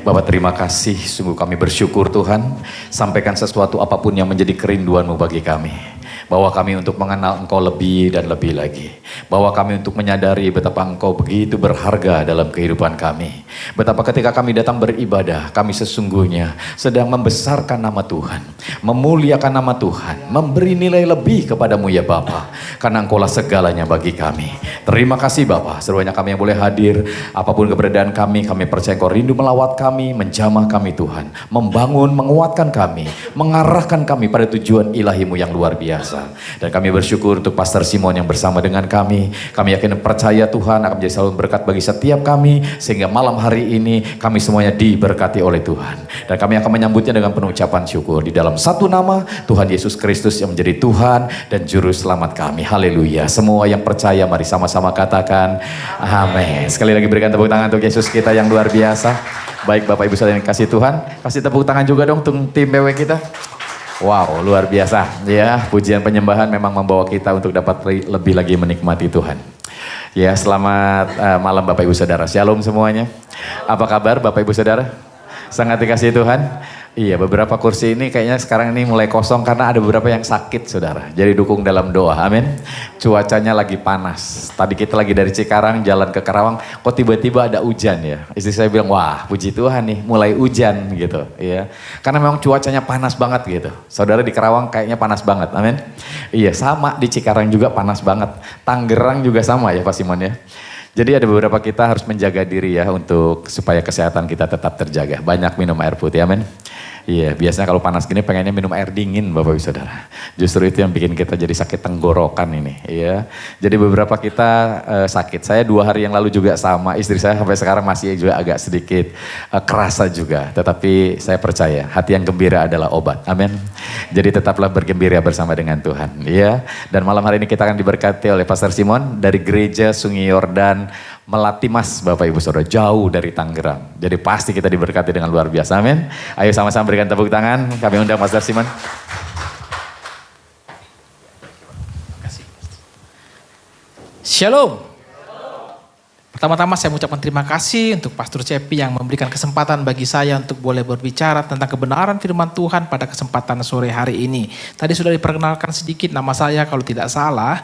Bapak terima kasih, sungguh kami bersyukur Tuhan. Sampaikan sesuatu apapun yang menjadi kerinduan-Mu bagi kami. Bawa kami untuk mengenal Engkau lebih dan lebih lagi. Bawa kami untuk menyadari betapa Engkau begitu berharga dalam kehidupan kami. Betapa ketika kami datang beribadah, kami sesungguhnya sedang membesarkan nama Tuhan, memuliakan nama Tuhan, memberi nilai lebih kepadamu ya Bapa. Karena Engkaulah segalanya bagi kami. Terima kasih Bapa, seruanya kami yang boleh hadir, apapun keberadaan kami percaya Engkau rindu melawat kami, menjamah kami Tuhan, membangun, menguatkan kami, mengarahkan kami pada tujuan ilahi-Mu yang luar biasa. Dan kami bersyukur untuk Pastor Simon yang bersama dengan kami. Kami yakin percaya Tuhan akan menjadi selalu berkat bagi setiap kami, sehingga malam hari ini kami semuanya diberkati oleh Tuhan. Dan kami akan menyambutnya dengan penuh ucapan syukur di dalam satu nama, Tuhan Yesus Kristus yang menjadi Tuhan dan Juru Selamat kami. Haleluya. Semua yang percaya mari sama-sama katakan amin. Sekali lagi berikan tepuk tangan untuk Yesus kita yang luar biasa. Baik Bapak Ibu Saudara yang kasih Tuhan, kasih tepuk tangan juga dong untuk tim PW kita. Wow, luar biasa ya. Pujian penyembahan memang membawa kita untuk dapat lebih lagi menikmati Tuhan. Ya, selamat malam Bapak Ibu Saudara. Shalom semuanya. Apa kabar Bapak Ibu Saudara? Sangat dikasihi Tuhan. Iya, beberapa kursi ini kayaknya sekarang ini mulai kosong karena ada beberapa yang sakit Saudara. Jadi dukung dalam doa, amin. Cuacanya lagi panas. Tadi kita lagi dari Cikarang jalan ke Karawang, kok tiba-tiba ada hujan ya. Istri saya bilang, wah puji Tuhan nih mulai hujan gitu ya. Karena memang cuacanya panas banget gitu. Saudara di Karawang kayaknya panas banget, amin. Iya, sama di Cikarang juga panas banget. Tangerang juga sama ya Pak Simon ya. Jadi ada beberapa kita harus menjaga diri ya untuk supaya kesehatan kita tetap terjaga. Banyak minum air putih, amin. Iya, biasanya kalau panas gini pengennya minum air dingin Bapak Ibu Saudara. Justru itu yang bikin kita jadi sakit tenggorokan ini. Ya. Jadi beberapa kita sakit. Saya 2 hari yang lalu juga sama. Istri saya sampai sekarang masih juga agak sedikit kerasa juga. Tetapi saya percaya hati yang gembira adalah obat. Amin. Jadi tetaplah bergembira bersama dengan Tuhan. Ya. Dan malam hari ini kita akan diberkati oleh Pastor Simon dari Gereja Sungai Yordan Melati Mas Bapak Ibu Saudara, jauh dari Tangerang. Jadi pasti kita diberkati dengan luar biasa, amin. Ayo sama-sama berikan tepuk tangan, kami undang Pastor Simon. Shalom. Pertama-tama saya mengucapkan terima kasih untuk Pastor Cepi yang memberikan kesempatan bagi saya untuk boleh berbicara tentang kebenaran firman Tuhan pada kesempatan sore hari ini. Tadi sudah diperkenalkan sedikit nama saya kalau tidak salah.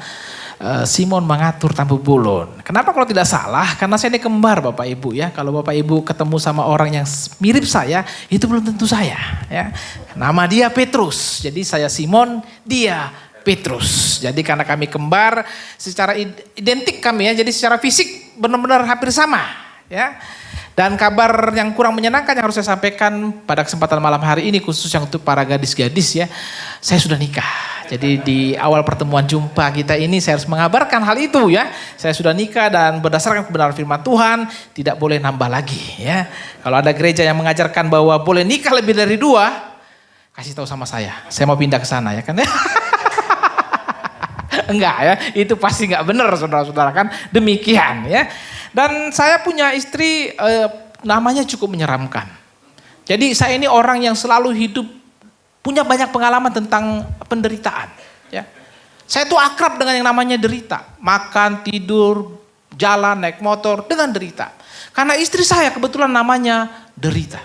Simon Mengatur Tampu Bolon. Kenapa kalau tidak salah? Karena saya ini kembar Bapak Ibu ya. Kalau Bapak Ibu ketemu sama orang yang mirip saya, itu belum tentu saya ya. Nama dia Petrus. Jadi saya Simon, dia Petrus. Jadi karena kami kembar, secara identik kami ya. Jadi secara fisik benar-benar hampir sama ya. Dan kabar yang kurang menyenangkan yang harus saya sampaikan pada kesempatan malam hari ini, khusus yang untuk para gadis-gadis ya, saya sudah nikah. Jadi di awal pertemuan jumpa kita ini saya harus mengabarkan hal itu ya. Saya sudah nikah dan berdasarkan kebenaran firman Tuhan tidak boleh nambah lagi ya. Kalau ada gereja yang mengajarkan bahwa boleh nikah lebih dari 2, kasih tahu sama saya mau pindah ke sana ya kan. Enggak ya, itu pasti enggak benar saudara-saudara kan, demikian ya. Dan saya punya istri namanya cukup menyeramkan. Jadi saya ini orang yang selalu hidup punya banyak pengalaman tentang penderitaan. Ya. Saya tuh akrab dengan yang namanya derita. Makan, tidur, jalan, naik motor dengan derita. Karena istri saya kebetulan namanya Derita.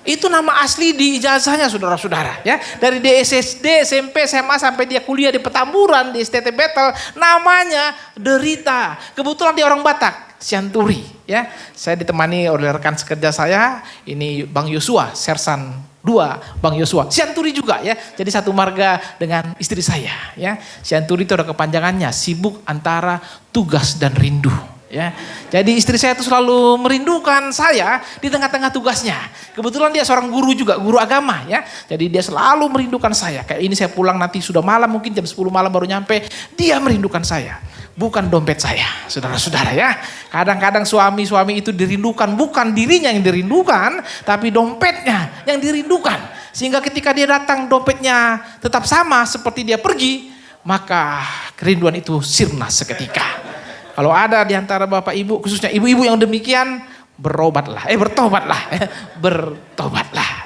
Itu nama asli di ijazahnya saudara-saudara ya. Dari SD, SMP, SMA sampai dia kuliah di Petamburan, di STT Battle, namanya Derita. Kebetulan dia orang Batak, Sianturi ya. Saya ditemani oleh rekan sekerja saya, ini Bang Yosua, Sersan 2, Bang Yosua. Sianturi juga ya. Jadi satu marga dengan istri saya ya. Sianturi itu ada kepanjangannya, sibuk antara tugas dan rindu. Ya, jadi istri saya itu selalu merindukan saya di tengah-tengah tugasnya. Kebetulan dia seorang guru juga, guru agama ya. Jadi dia selalu merindukan saya. Kayak ini saya pulang nanti sudah malam, mungkin jam 10 malam baru nyampe. Dia merindukan saya, bukan dompet saya, saudara-saudara ya. Kadang-kadang suami-suami itu dirindukan, bukan dirinya yang dirindukan, tapi dompetnya yang dirindukan. Sehingga ketika dia datang dompetnya tetap sama seperti dia pergi, maka kerinduan itu sirna seketika. Kalau ada di antara bapak ibu, khususnya ibu-ibu yang demikian, bertobatlah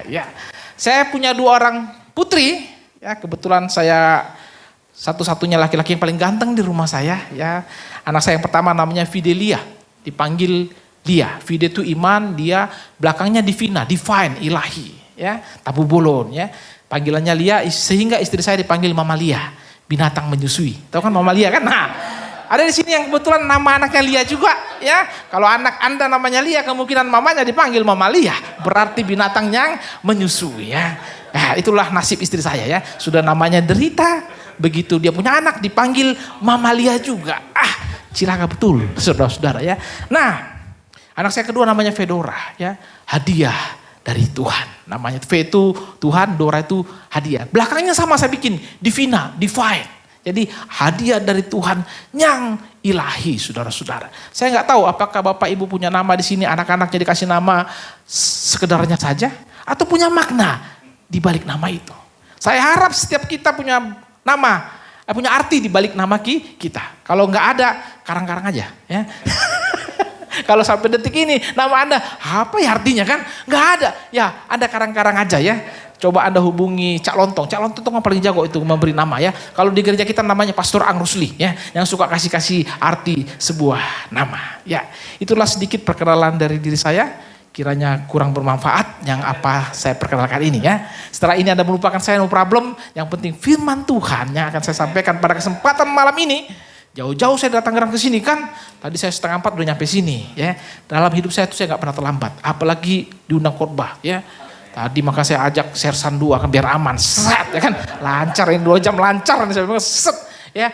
ya. Saya punya 2 orang putri, ya kebetulan saya satu-satunya laki-laki yang paling ganteng di rumah saya, ya. Anak saya yang pertama namanya Fidelia, dipanggil Lia. Fide itu iman, dia belakangnya Divina, divine, ilahi, ya. Tabu bolon, ya. Panggilannya Lia, sehingga istri saya dipanggil Mama Lia, binatang menyusui. Tahu kan Mama Lia kan? Nah, ada di sini yang kebetulan nama anaknya Lia juga ya. Kalau anak Anda namanya Lia, kemungkinan mamanya dipanggil Mama Lia. Berarti binatang yang menyusui ya. Nah, itulah nasib istri saya ya. Sudah namanya Derita, begitu dia punya anak dipanggil Mama Lia juga. Cilaka betul saudara-saudara ya. Nah, anak saya kedua namanya Fedora ya. Hadiah dari Tuhan. Namanya V itu Tuhan, Dora itu hadiah. Belakangnya sama saya bikin Divina, divine. Jadi hadiah dari Tuhan yang ilahi, saudara-saudara. Saya nggak tahu apakah bapak ibu punya nama di sini, anak-anaknya dikasih nama sekedarnya saja, atau punya makna di balik nama itu. Saya harap setiap kita punya nama, punya arti di balik nama kita. Kalau nggak ada, karang-karang aja, ya. Kalau sampai detik ini nama Anda apa ya artinya kan? Nggak ada, ya Anda karang-karang aja ya. Coba Anda hubungi Cak Lontong yang paling jago itu memberi nama ya. Kalau di gereja kita namanya Pastor Ang Rusli ya, yang suka kasih arti sebuah nama. Ya, itulah sedikit perkenalan dari diri saya. Kiranya kurang bermanfaat yang apa saya perkenalkan ini ya. Setelah ini Anda melupakan saya, no problem. Yang penting firman Tuhan yang akan saya sampaikan pada kesempatan malam ini. Jauh-jauh saya datang ke sini kan. Tadi saya 3:30 udah nyampe sini ya. Dalam hidup saya itu saya nggak pernah terlambat. Apalagi diundang khotbah ya. Tadi maka saya ajak Sersan 2 kan biar aman, set ya kan, lancar ini 2 jam lancar nih saya bilang set ya.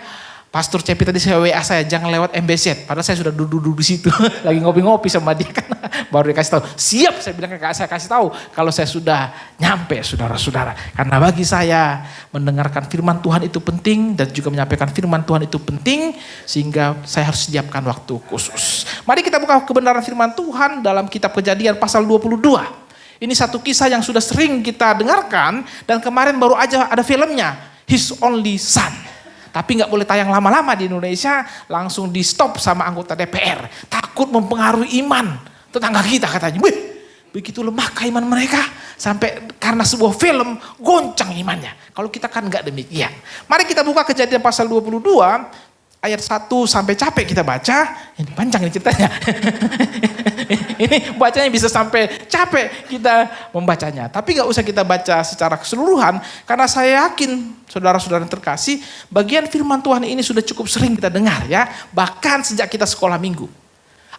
Pastor Cepi tadi saya WA saya jangan lewat MBZ, padahal saya sudah duduk di situ lagi ngopi-ngopi sama dia kan, baru dia kasih tahu siap, saya bilang saya kasih tahu kalau saya sudah nyampe saudara-saudara. Karena bagi saya mendengarkan firman Tuhan itu penting dan juga menyampaikan firman Tuhan itu penting sehingga saya harus sediakan waktu khusus. Mari kita buka kebenaran firman Tuhan dalam kitab Kejadian pasal 22. Ini satu kisah yang sudah sering kita dengarkan dan kemarin baru aja ada filmnya, His Only Son. Tapi nggak boleh tayang lama-lama di Indonesia, langsung di stop sama anggota DPR. Takut mempengaruhi iman tetangga kita katanya. Wih, begitu lemahkah iman mereka sampai karena sebuah film goncang imannya. Kalau kita kan nggak demikian. Mari kita buka Kejadian pasal 22. Ayat 1 sampai capek kita baca, ini panjang ini ceritanya. Ini bacanya bisa sampai capek kita membacanya. Tapi gak usah kita baca secara keseluruhan, karena saya yakin saudara-saudara yang terkasih, bagian firman Tuhan ini sudah cukup sering kita dengar ya. Bahkan sejak kita sekolah minggu.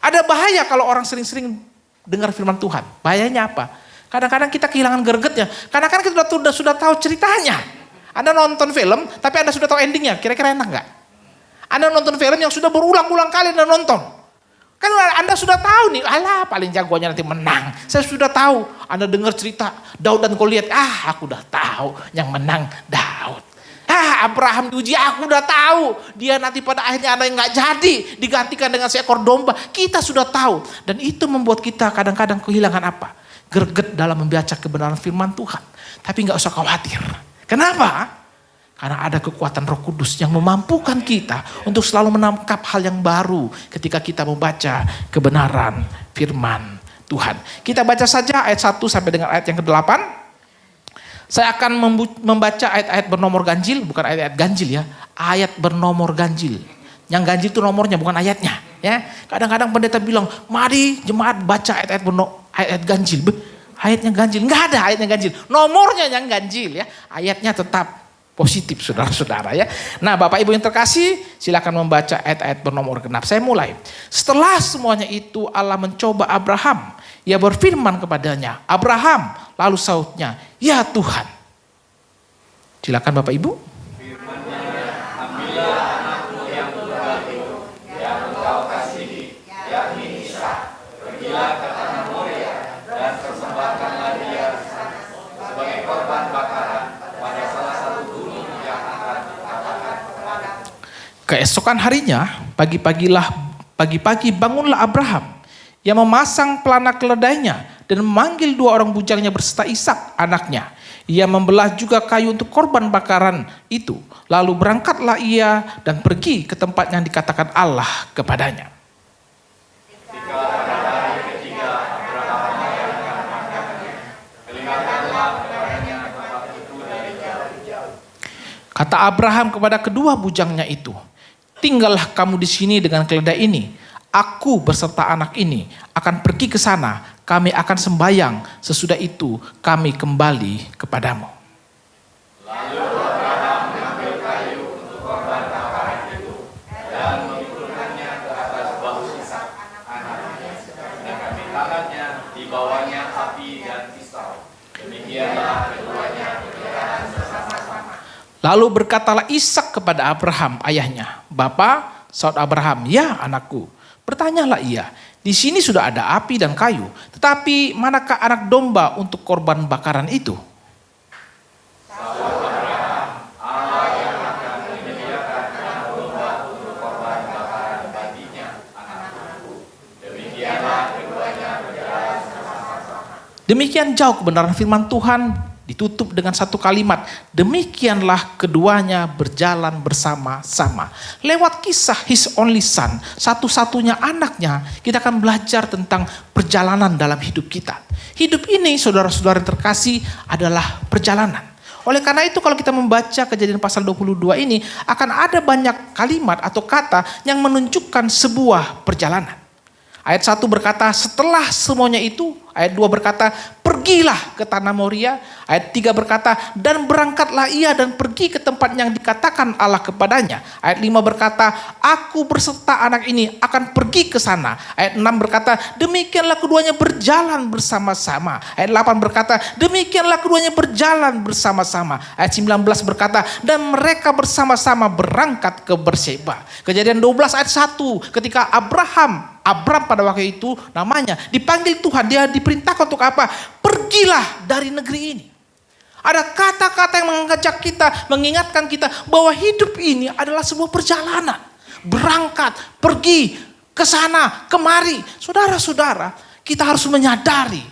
Ada bahaya kalau orang sering-sering dengar firman Tuhan. Bahayanya apa? Kadang-kadang kita kehilangan gregetnya. Kadang-kadang kita sudah tahu ceritanya. Anda nonton film, tapi Anda sudah tahu endingnya. Kira-kira enak gak? Anda nonton film yang sudah berulang-ulang kali Anda nonton. Kan Anda sudah tahu nih, alah paling jagonya nanti menang. Saya sudah tahu. Anda dengar cerita Daud dan Goliat, aku udah tahu yang menang Daud. Abraham diuji, aku udah tahu. Dia nanti pada akhirnya ada yang gak jadi, digantikan dengan seekor domba. Kita sudah tahu. Dan itu membuat kita kadang-kadang kehilangan apa? Greget dalam membaca kebenaran firman Tuhan. Tapi gak usah khawatir. Kenapa? Karena ada kekuatan Roh Kudus yang memampukan kita untuk selalu menangkap hal yang baru ketika kita membaca kebenaran firman Tuhan. Kita baca saja ayat 1 sampai dengan ayat yang ke-8. Saya akan membaca ayat-ayat bernomor ganjil, bukan ayat-ayat ganjil ya. Ayat bernomor ganjil. Yang ganjil itu nomornya, bukan ayatnya. Ya, kadang-kadang pendeta bilang, mari jemaat baca ayat ganjil. Ayatnya ganjil, nggak ada ayatnya ganjil. Nomornya yang ganjil ya. Ayatnya tetap positif saudara-saudara ya. Nah Bapak Ibu yang terkasih, silakan membaca ayat-ayat bernomor genap. Saya mulai. Setelah semuanya itu Allah mencoba Abraham. Ia berfirman kepadanya, Abraham. Lalu sautnya, ya Tuhan. Silakan Bapak Ibu. Keesokan harinya, pagi-pagi bangunlah Abraham. Ia memasang pelana keledainya dan memanggil 2 orang bujangnya berserta Ishak anaknya. Ia membelah juga kayu untuk korban bakaran itu. Lalu berangkatlah ia dan pergi ke tempat yang dikatakan Allah kepadanya. Kata Abraham kepada kedua bujangnya itu, tinggallah kamu di sini dengan keledai ini. Aku beserta anak ini akan pergi ke sana. Kami akan sembahyang. Sesudah itu kami kembali kepadamu. Lalu Abraham mengambil kayu untuk korban bakaran itu dan memikulkannya ke atas bahu Ishak anaknya. Sedangkan di tangannya dibawanya api dan pisau. Demikianlah keduanya berjalan bersama-sama. Lalu berkatalah Ishak kepada Abraham ayahnya, Bapa, saud Abraham, ya anakku. Bertanyalah ia, di sini sudah ada api dan kayu, tetapi manakah anak domba untuk korban bakaran itu? Saud Abraham, Allah yang akan menyediakan anak domba untuk korban bakaran baginya, anakku. Demikianlah keduanya berjalan bersama-sama. Demikian jauh kebenaran firman Tuhan. Ditutup dengan satu kalimat, demikianlah keduanya berjalan bersama-sama. Lewat kisah his only son, satu-satunya anaknya, kita akan belajar tentang perjalanan dalam hidup kita. Hidup ini saudara-saudara yang terkasih adalah perjalanan. Oleh karena itu kalau kita membaca Kejadian pasal 22 ini, akan ada banyak kalimat atau kata yang menunjukkan sebuah perjalanan. Ayat 1 berkata, setelah semuanya itu. Ayat 2 berkata, pergilah ke tanah Moria. Ayat 3 berkata, dan berangkatlah ia dan pergi ke tempat yang dikatakan Allah kepadanya. Ayat 5 berkata, aku berserta anak ini akan pergi ke sana. Ayat 6 berkata, demikianlah keduanya berjalan bersama-sama. Ayat 8 berkata, demikianlah keduanya berjalan bersama-sama. Ayat 19 berkata, dan mereka bersama-sama berangkat ke Berseba. Kejadian 12 ayat 1, ketika Abram pada waktu itu namanya dipanggil Tuhan, dia diperintahkan untuk apa? Pergilah dari negeri ini. Ada kata-kata yang mengajak kita, mengingatkan kita bahwa hidup ini adalah sebuah perjalanan. Berangkat, pergi, ke sana, kemari. Saudara-saudara, kita harus menyadari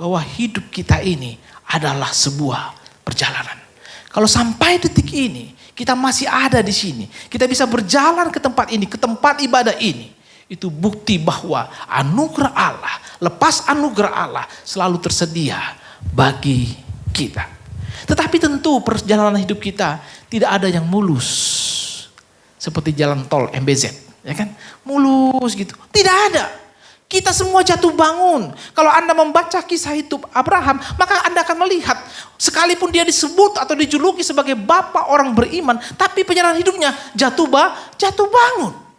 bahwa hidup kita ini adalah sebuah perjalanan. Kalau sampai detik ini, kita masih ada di sini. Kita bisa berjalan ke tempat ini, ke tempat ibadah ini. Itu bukti bahwa anugerah Allah, lepas anugerah Allah selalu tersedia bagi kita. Tetapi tentu perjalanan hidup kita tidak ada yang mulus. Seperti jalan tol MBZ, ya kan? Mulus gitu. Tidak ada. Kita semua jatuh bangun. Kalau Anda membaca kisah hidup Abraham, maka Anda akan melihat sekalipun dia disebut atau dijuluki sebagai bapak orang beriman, tapi perjalanan hidupnya jatuh bangun.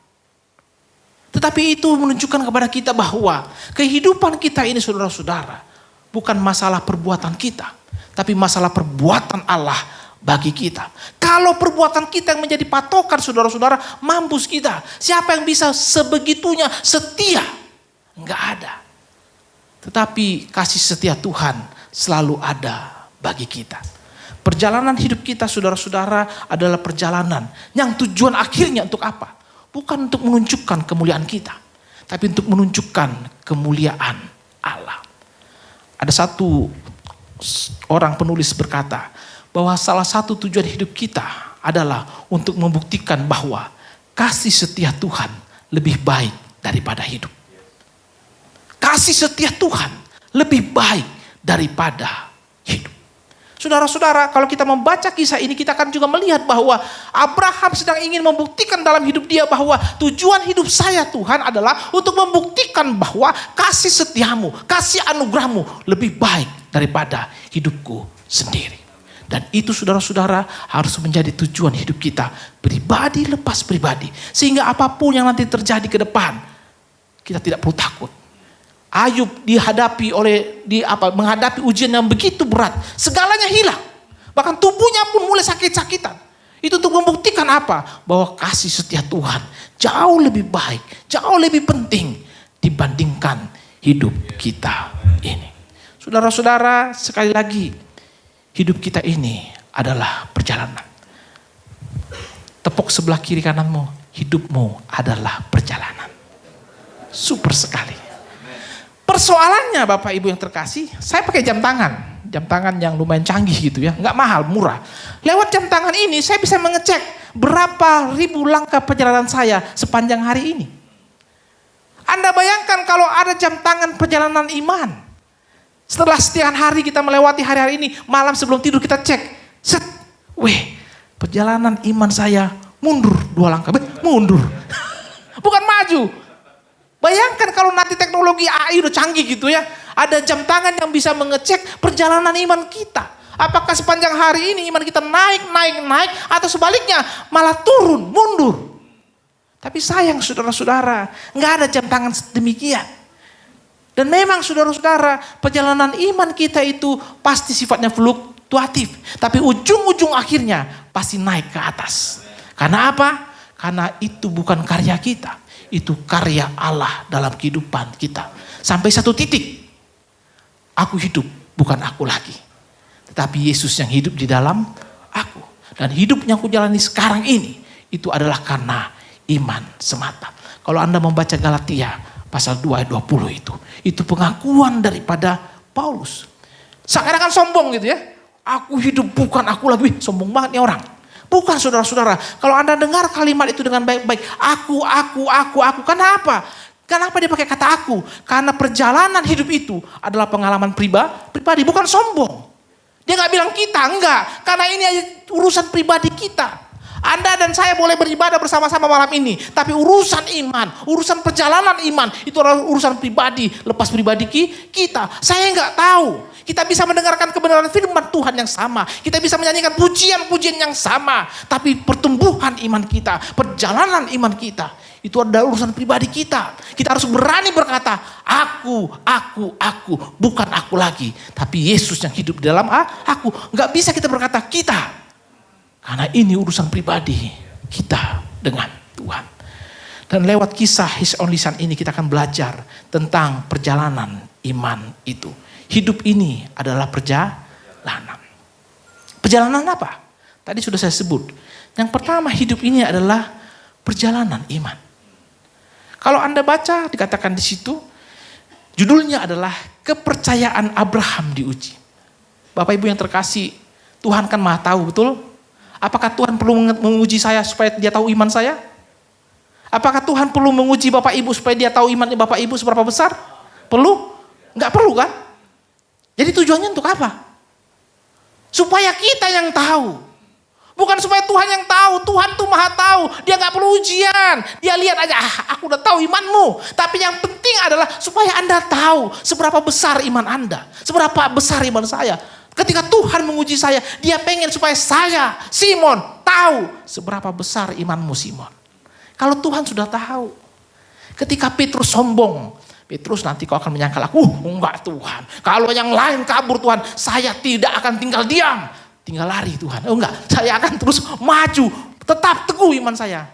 Tetapi itu menunjukkan kepada kita bahwa kehidupan kita ini saudara-saudara bukan masalah perbuatan kita, tapi masalah perbuatan Allah bagi kita. Kalau perbuatan kita yang menjadi patokan saudara-saudara, mampus kita. Siapa yang bisa sebegitunya setia? Enggak ada. Tetapi kasih setia Tuhan selalu ada bagi kita. Perjalanan hidup kita saudara-saudara adalah perjalanan yang tujuan akhirnya untuk apa? Bukan untuk menunjukkan kemuliaan kita, tapi untuk menunjukkan kemuliaan Allah. Ada satu orang penulis berkata bahwa salah satu tujuan hidup kita adalah untuk membuktikan bahwa kasih setia Tuhan lebih baik daripada hidup. Kasih setia Tuhan lebih baik daripada hidup. Saudara-saudara, kalau kita membaca kisah ini, kita akan juga melihat bahwa Abraham sedang ingin membuktikan dalam hidup dia bahwa tujuan hidup saya Tuhan adalah untuk membuktikan bahwa kasih setiamu, kasih anugerahmu lebih baik daripada hidupku sendiri. Dan itu saudara-saudara harus menjadi tujuan hidup kita, pribadi lepas pribadi. Sehingga apapun yang nanti terjadi ke depan, kita tidak perlu takut. Ayub menghadapi ujian yang begitu berat, segalanya hilang. Bahkan tubuhnya pun mulai sakit-sakitan. Itu untuk membuktikan apa? Bahwa kasih setia Tuhan jauh lebih baik, jauh lebih penting dibandingkan hidup kita ini. Saudara-saudara, sekali lagi, hidup kita ini adalah perjalanan. Tepuk sebelah kiri kananmu, hidupmu adalah perjalanan. Super sekali. Persoalannya Bapak Ibu yang terkasih, saya pakai jam tangan yang lumayan canggih gitu ya, nggak mahal, murah. Lewat jam tangan ini saya bisa mengecek berapa ribu langkah perjalanan saya sepanjang hari ini. Anda bayangkan kalau ada jam tangan perjalanan iman. Setelah sekian hari kita melewati hari-hari ini, malam sebelum tidur kita cek, perjalanan iman saya mundur 2 langkah, mundur, bukan maju. Bayangkan kalau nanti teknologi AI udah canggih gitu ya. Ada jam tangan yang bisa mengecek perjalanan iman kita. Apakah sepanjang hari ini iman kita naik, atau sebaliknya malah turun, mundur. Tapi sayang saudara-saudara, nggak ada jam tangan demikian. Dan memang saudara-saudara, perjalanan iman kita itu pasti sifatnya fluktuatif. Tapi ujung-ujung akhirnya pasti naik ke atas. Karena apa? Karena itu bukan karya kita. Itu karya Allah dalam kehidupan kita. Sampai satu titik, aku hidup bukan aku lagi, tetapi Yesus yang hidup di dalam aku. Dan hidup yang aku jalani sekarang ini, itu adalah karena iman semata. Kalau Anda membaca Galatia pasal 2 ayat 20 itu pengakuan daripada Paulus. Seakan-akan sombong gitu ya. Aku hidup bukan aku lagi, sombong banget nih orang. Bukan saudara-saudara, kalau Anda dengar kalimat itu dengan baik-baik, aku, kenapa? Kenapa dia pakai kata aku? Karena perjalanan hidup itu adalah pengalaman pribadi, bukan sombong. Dia gak bilang kita, enggak. Karena ini urusan pribadi kita. Anda dan saya boleh beribadah bersama-sama malam ini, tapi urusan iman, urusan perjalanan iman, itu adalah urusan pribadi, lepas pribadi kita. Saya gak tahu. Kita bisa mendengarkan kebenaran firman Tuhan yang sama. Kita bisa menyanyikan pujian-pujian yang sama. Tapi pertumbuhan iman kita, perjalanan iman kita, itu adalah urusan pribadi kita. Kita harus berani berkata, aku, bukan aku lagi. Tapi Yesus yang hidup di dalam aku. Gak bisa kita berkata kita. Karena ini urusan pribadi kita dengan Tuhan. Dan lewat kisah His Only Son ini kita akan belajar tentang perjalanan iman itu. Hidup ini adalah perjalanan. Perjalanan apa? Tadi sudah saya sebut. Yang pertama, hidup ini adalah perjalanan iman. Kalau Anda baca, dikatakan di situ, judulnya adalah kepercayaan Abraham diuji. Bapak Ibu yang terkasih, Tuhan kan Maha tahu, betul? Apakah Tuhan perlu menguji saya supaya dia tahu iman saya? Apakah Tuhan perlu menguji Bapak Ibu supaya dia tahu iman Bapak Ibu seberapa besar? Perlu? Enggak perlu kan? Jadi tujuannya untuk apa? Supaya kita yang tahu. Bukan supaya Tuhan yang tahu. Tuhan tuh Maha tahu. Dia gak perlu ujian. Dia lihat aja, aku udah tahu imanmu. Tapi yang penting adalah supaya Anda tahu seberapa besar iman Anda. Seberapa besar iman saya. Ketika Tuhan menguji saya, dia pengen supaya saya, Simon, tahu seberapa besar imanmu, Simon. Kalau Tuhan sudah tahu. Ketika Petrus sombong, Petrus, nanti kau akan menyangkal aku. Enggak Tuhan. Kalau yang lain kabur Tuhan, saya tidak akan tinggal diam. tinggal lari Tuhan. Oh enggak, saya akan terus maju, tetap teguh iman saya.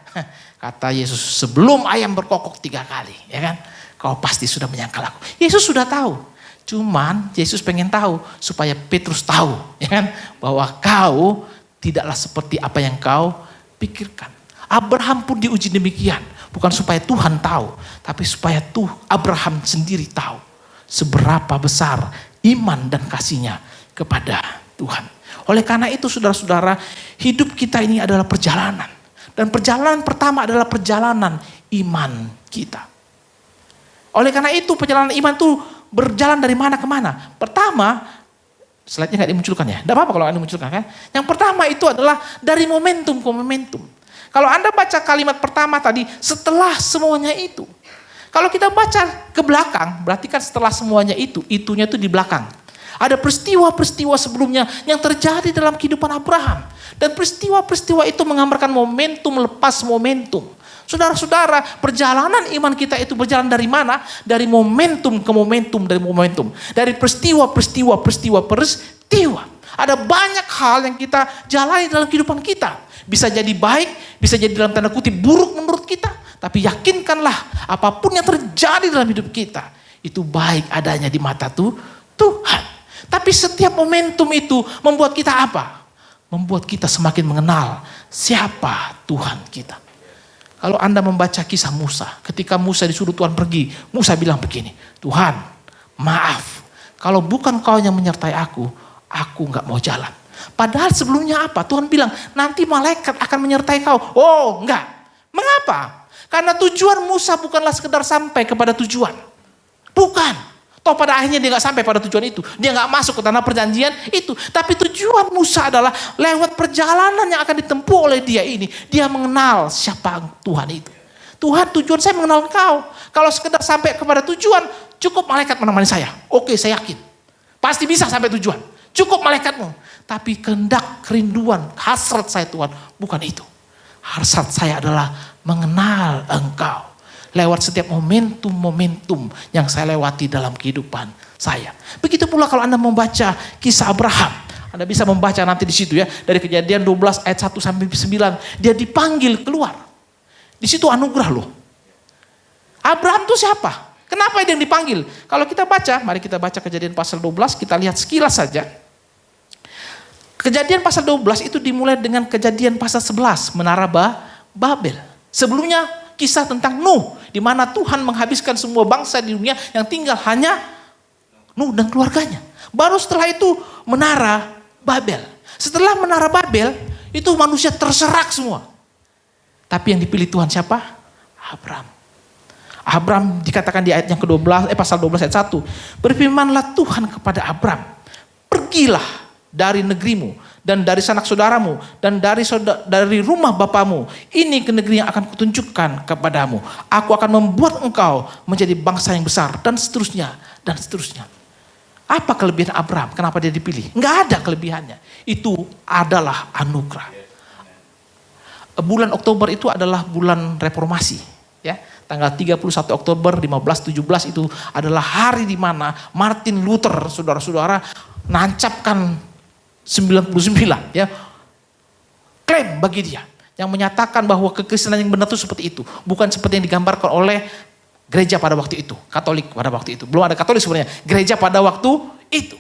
Kata Yesus, sebelum ayam berkokok 3 kali, ya kan, kau pasti sudah menyangkal aku. Yesus sudah tahu, cuman Yesus pengen tahu supaya Petrus tahu, ya kan, bahwa kau tidaklah seperti apa yang kau pikirkan. Abraham pun diuji demikian, bukan supaya Tuhan tahu, tapi supaya Abraham sendiri tahu seberapa besar iman dan kasihnya kepada Tuhan. Oleh karena itu saudara-saudara, hidup kita ini adalah perjalanan. Dan perjalanan pertama adalah perjalanan iman kita. Oleh karena itu perjalanan iman itu berjalan dari mana ke mana. Pertama, slide-nya nggak dimunculkan ya. Tidak apa-apa kalau Anda munculkan kan. Yang pertama itu adalah dari momentum ke momentum. Kalau Anda baca kalimat pertama tadi, setelah semuanya itu. Kalau kita baca ke belakang, berarti kan setelah semuanya itu, itunya itu di belakang. Ada peristiwa-peristiwa sebelumnya yang terjadi dalam kehidupan Abraham. Dan peristiwa-peristiwa itu menggambarkan momentum lepas momentum. Saudara-saudara, perjalanan iman kita itu berjalan dari mana? Dari momentum ke momentum, dari momentum. Dari peristiwa. Ada banyak hal yang kita jalani dalam kehidupan kita. Bisa jadi baik, bisa jadi dalam tanda kutip buruk menurut kita. Tapi yakinkanlah apapun yang terjadi dalam hidup kita, itu baik adanya di mata Tuhan. Tapi setiap momentum itu membuat kita apa? Membuat kita semakin mengenal siapa Tuhan kita. Kalau Anda membaca kisah Musa, ketika Musa disuruh Tuhan pergi, Musa bilang begini, Tuhan, maaf, kalau bukan Kau yang menyertai aku nggak mau jalan. Padahal sebelumnya apa? Tuhan bilang, nanti malaikat akan menyertai kau. Oh, enggak. Mengapa? Karena tujuan Musa bukanlah sekedar sampai kepada tujuan. Bukan. Toh pada akhirnya dia gak sampai pada tujuan itu. Dia gak masuk ke tanah perjanjian itu. Tapi tujuan Musa adalah lewat perjalanan yang akan ditempuh oleh dia ini. Dia mengenal siapa Tuhan itu. Tuhan, tujuan saya mengenal Engkau. Kalau sekedar sampai kepada tujuan, cukup malaikat menemani saya. Oke, saya yakin. Pasti bisa sampai tujuan. Cukup malaikatmu. Tapi kehendak, kerinduan, hasrat saya Tuhan, bukan itu. Hasrat saya adalah mengenal Engkau. Lewat setiap momentum-momentum yang saya lewati dalam kehidupan saya. Begitu pula kalau Anda membaca kisah Abraham. Anda bisa membaca nanti di situ ya. Dari Kejadian 12 ayat 1 sampai 9. Dia dipanggil keluar. Di situ anugerah loh. Abraham itu siapa? Kenapa dia yang dipanggil? Kalau kita baca, mari kita baca Kejadian pasal 12. Kita lihat sekilas saja. Kejadian pasal 12 itu dimulai dengan Kejadian pasal 11. Menara Babel. Sebelumnya kisah tentang Nuh, di mana Tuhan menghabiskan semua bangsa di dunia yang tinggal hanya Nuh dan keluarganya. Baru setelah itu menara Babel. Setelah menara Babel, itu manusia terserak semua. Tapi yang dipilih Tuhan siapa? Abraham. Abraham dikatakan di ayat yang ke-12, pasal 12 ayat 1. Berfirmanlah Tuhan kepada Abraham, pergilah dari negerimu dan dari sanak saudaramu dan dari rumah bapamu, ini ke negeri yang akan kutunjukkan kepadamu. Aku akan membuat engkau menjadi bangsa yang besar, dan seterusnya dan seterusnya. Apa kelebihan Abraham? Kenapa dia dipilih? Enggak ada kelebihannya. Itu adalah anugerah. Bulan Oktober itu adalah bulan reformasi, ya. Tanggal 31 Oktober 1517 itu adalah hari di mana Martin Luther, saudara-saudara, nancapkan 99 ya, klaim bagi dia yang menyatakan bahwa kekristenan yang benar itu seperti itu, bukan seperti yang digambarkan oleh gereja pada waktu itu, Katolik pada waktu itu. Belum ada Katolik sebenarnya, gereja pada waktu itu.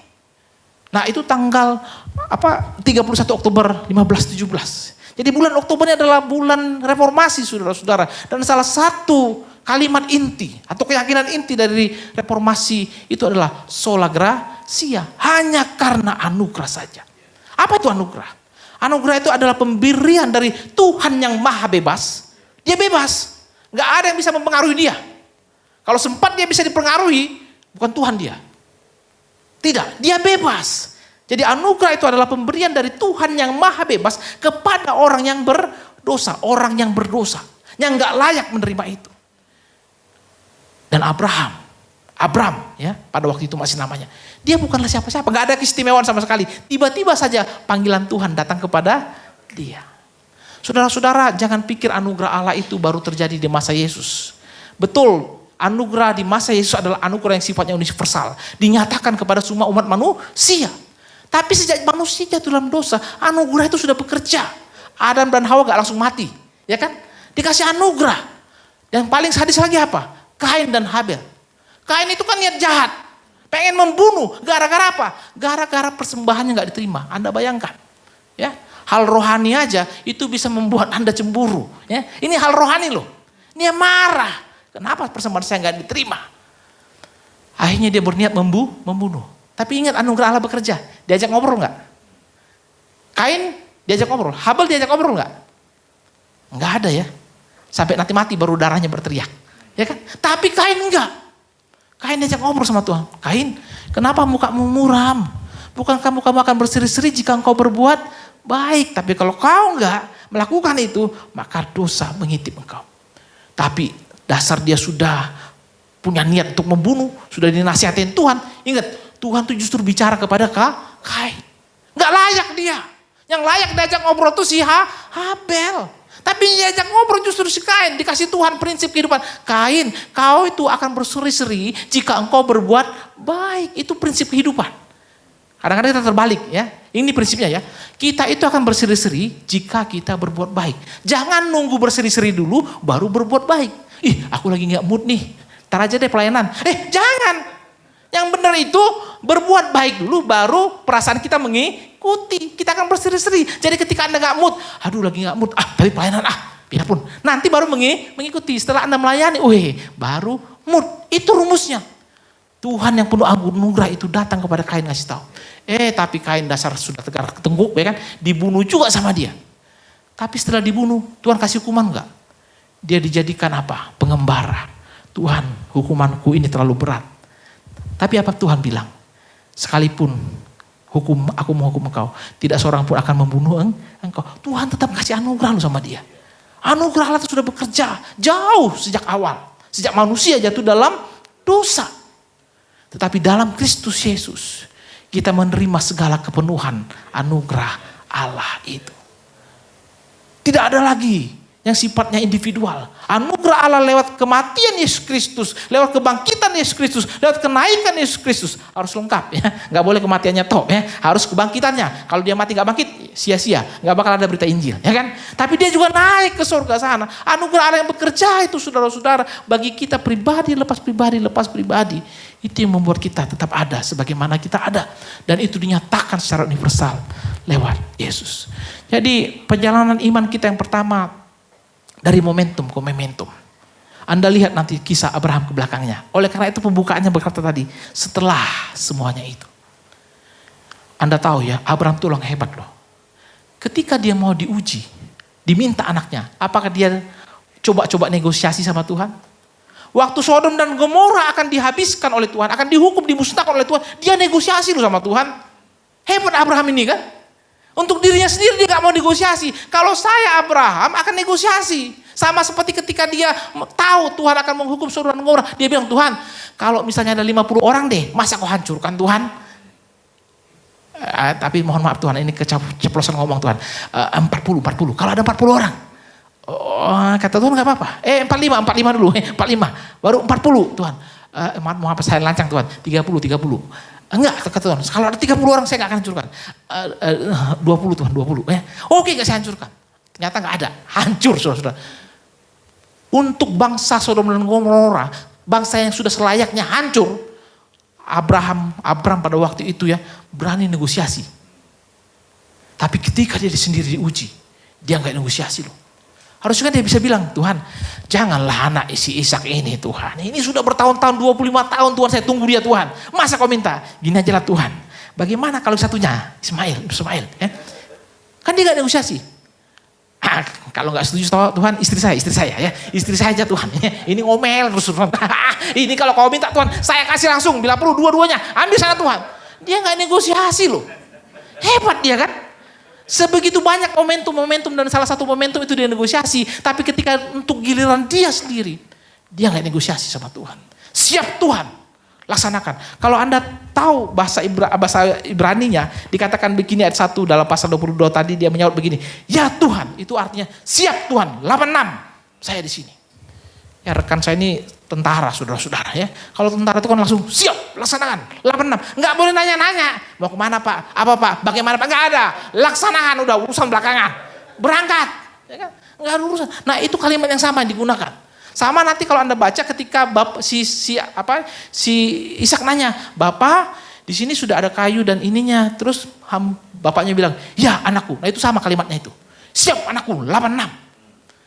Nah, itu tanggal 31 Oktober 1517. Jadi bulan Oktober ini adalah bulan reformasi, saudara-saudara, dan salah satu kalimat inti atau keyakinan inti dari reformasi itu adalah sola gratia, hanya karena anugerah saja. Apa itu anugerah? Anugerah itu adalah pemberian dari Tuhan yang maha bebas. Dia bebas. Gak ada yang bisa mempengaruhi dia. Kalau sempat dia bisa dipengaruhi, bukan Tuhan dia. Tidak, dia bebas. Jadi anugerah itu adalah pemberian dari Tuhan yang maha bebas kepada orang yang berdosa. Orang yang berdosa. Yang gak layak menerima itu. Dan Abraham ya, pada waktu itu masih namanya. Dia bukanlah siapa-siapa, gak ada keistimewaan sama sekali. Tiba-tiba saja panggilan Tuhan datang kepada dia. Saudara-saudara, jangan pikir anugerah Allah itu baru terjadi di masa Yesus. Betul, anugerah di masa Yesus adalah anugerah yang sifatnya universal. Dinyatakan kepada semua umat manusia. Tapi sejak manusia jatuh dalam dosa, anugerah itu sudah bekerja. Adam dan Hawa gak langsung mati, ya kan? Dikasih anugerah. Yang paling sadis lagi apa? Kain dan Habel. Kain itu kan niat jahat, pengen membunuh. Gara-gara apa? Gara-gara persembahannya gak diterima. Anda bayangkan, ya? Hal rohani aja itu bisa membuat Anda cemburu. Ya? Ini hal rohani loh. Dia marah. Kenapa persembahan saya gak diterima? Akhirnya dia berniat membunuh. Tapi ingat anugerah Allah bekerja. Diajak ngobrol gak? Kain diajak ngobrol. Habel diajak ngobrol gak? Enggak ada ya. Sampai nanti mati baru darahnya berteriak. Ya kan? Tapi Kain enggak. Kain diajak ngobrol sama Tuhan. Kain, kenapa mukamu muram? Bukankah mukamu akan berseri-seri jika engkau berbuat baik? Tapi kalau kau enggak melakukan itu, maka dosa mengintip engkau. Tapi dasar dia sudah punya niat untuk membunuh, sudah dinasihatin Tuhan. Ingat, Tuhan tuh justru bicara kepada Kain. Gak layak dia. Yang layak diajak ngobrol tuh si Habel. Tapi diajak ngobrol justru si Kain. Dikasih Tuhan prinsip kehidupan. Kain, kau itu akan berseri-seri jika engkau berbuat baik. Itu prinsip kehidupan. Kadang-kadang kita terbalik ya. Ini prinsipnya ya. Kita itu akan berseri-seri jika kita berbuat baik. Jangan nunggu berseri-seri dulu baru berbuat baik. Ih, aku lagi gak mood nih. Ntar aja deh pelayanan. Jangan. Yang benar itu berbuat baik dulu baru perasaan kita mengikuti. Kita akan berseri-seri. Jadi ketika Anda gak mood, aduh lagi gak mood, tapi pelayanan biarpun. Nanti baru mengikuti. Setelah Anda melayani, baru mood. Itu rumusnya. Tuhan yang penuh anugerah itu datang kepada Kain ngasih tahu. Tapi Kain dasar sudah tegar ketengguk ya kan. Dibunuh juga sama dia. Tapi setelah dibunuh, Tuhan kasih hukuman enggak? Dia dijadikan apa? Pengembara. Tuhan, hukumanku ini terlalu berat. Tapi apa Tuhan bilang? Sekalipun aku menghukum engkau, tidak seorang pun akan membunuh engkau. Tuhan tetap kasih anugerah lu sama dia. Anugerah Allah itu sudah bekerja jauh sejak awal. Sejak manusia jatuh dalam dosa. Tetapi dalam Kristus Yesus, kita menerima segala kepenuhan anugerah Allah itu. Tidak ada lagi yang sifatnya individual. Anugerah Allah lewat kematian Yesus Kristus, lewat kebangkitan Yesus Kristus, lewat kenaikan Yesus Kristus. Harus lengkap ya. Gak boleh kematiannya top ya. Harus kebangkitannya. Kalau dia mati gak bangkit, sia-sia. Gak bakal ada berita Injil ya kan. Tapi dia juga naik ke surga sana. Anugerah Allah yang bekerja itu saudara-saudara. Bagi kita pribadi, lepas pribadi. Itu yang membuat kita tetap ada sebagaimana kita ada. Dan itu dinyatakan secara universal lewat Yesus. Jadi perjalanan iman kita yang pertama, dari momentum ke momentum. Anda lihat nanti kisah Abraham ke belakangnya. Oleh karena itu pembukaannya berkata tadi, setelah semuanya itu. Anda tahu ya, Abraham itu orang hebat loh. Ketika dia mau diuji, diminta anaknya, apakah dia coba-coba negosiasi sama Tuhan? Waktu Sodom dan Gomora akan dihabiskan oleh Tuhan, akan dihukum, dimusnahkan oleh Tuhan, dia negosiasi loh sama Tuhan. Hebat Abraham ini kan? Untuk dirinya sendiri dia gak mau negosiasi. Kalau saya Abraham akan negosiasi. Sama seperti ketika dia tahu Tuhan akan menghukum Sodom dan Gomora. Dia bilang, Tuhan kalau misalnya ada 50 orang deh, masa kau hancurkan Tuhan? Tapi mohon maaf Tuhan, ini keceplosan ngomong Tuhan. 40. Kalau ada 40 orang. Kata Tuhan gak apa-apa. 45 dulu. 45. Baru 40 Tuhan. Maaf saya lancang Tuhan. 30. Enggak, kata Tuhan. Kalau ada 30 orang saya gak akan hancurkan. 20 Tuhan, 20. Oke, gak saya hancurkan. Ternyata gak ada. Hancur, saudara-saudara. Untuk bangsa Sodom dan Gomora, bangsa yang sudah selayaknya hancur, Abraham pada waktu itu ya, berani negosiasi. Tapi ketika dia sendiri diuji, dia gak negosiasi loh. Harusnya kan dia bisa bilang, Tuhan, janganlah anak si Ishak ini Tuhan. Ini sudah bertahun-tahun, 25 tahun Tuhan saya tunggu dia Tuhan. Masa kau minta? Gini aja lah Tuhan. Bagaimana kalau satunya? Ismail. Ya? Kan dia gak negosiasi. Kalau gak setuju Tuhan, istri saya ya. Istri saya aja Tuhan. Ini ngomel terus. Ini kalau kau minta Tuhan, saya kasih langsung. Bila perlu dua-duanya, ambil sana Tuhan. Dia gak negosiasi loh. Hebat dia kan? Sebegitu banyak momentum dan salah satu momentum itu dia negosiasi. Tapi ketika untuk giliran dia sendiri, dia gak negosiasi sama Tuhan. Siap Tuhan, laksanakan. Kalau Anda tahu bahasa Ibraninya, dikatakan begini ayat 1 dalam pasal 22 tadi dia menyaut begini. Ya Tuhan, itu artinya siap Tuhan, 86, saya di sini. Ya rekan saya ini tentara saudara-saudara ya. Kalau tentara itu kan langsung siap. laksanakan. 86. Nggak boleh nanya-nanya. Mau kemana Pak? Apa Pak? Bagaimana Pak? Nggak ada. Laksanakan, udah urusan belakangan. Berangkat. Ya kan? Nggak ada urusan. Nah itu kalimat yang sama yang digunakan. Sama nanti kalau Anda baca ketika si Ishak nanya, Bapak di sini sudah ada kayu dan ininya. Terus bapaknya bilang, ya anakku. Nah itu sama kalimatnya itu. Siap anakku, 86.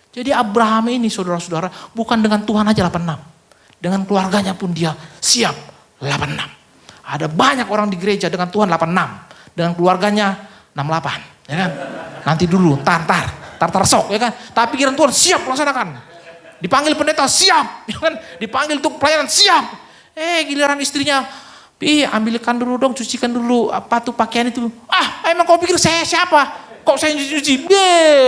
Jadi Abraham ini saudara-saudara bukan dengan Tuhan aja 86. Dengan keluarganya pun dia siap 86. Ada banyak orang di gereja dengan Tuhan 86. Dengan keluarganya 68. Ya kan? Nanti dulu, tar sok ya kan. Tapi pikiran Tuhan siap laksanakan. Dipanggil pendeta siap. Ya kan? Dipanggil untuk pelayanan siap. Giliran istrinya, ambilkan dulu dong, cucikan dulu apa tuh pakaian itu. Emang kau pikir saya siapa? Kok saya cuci?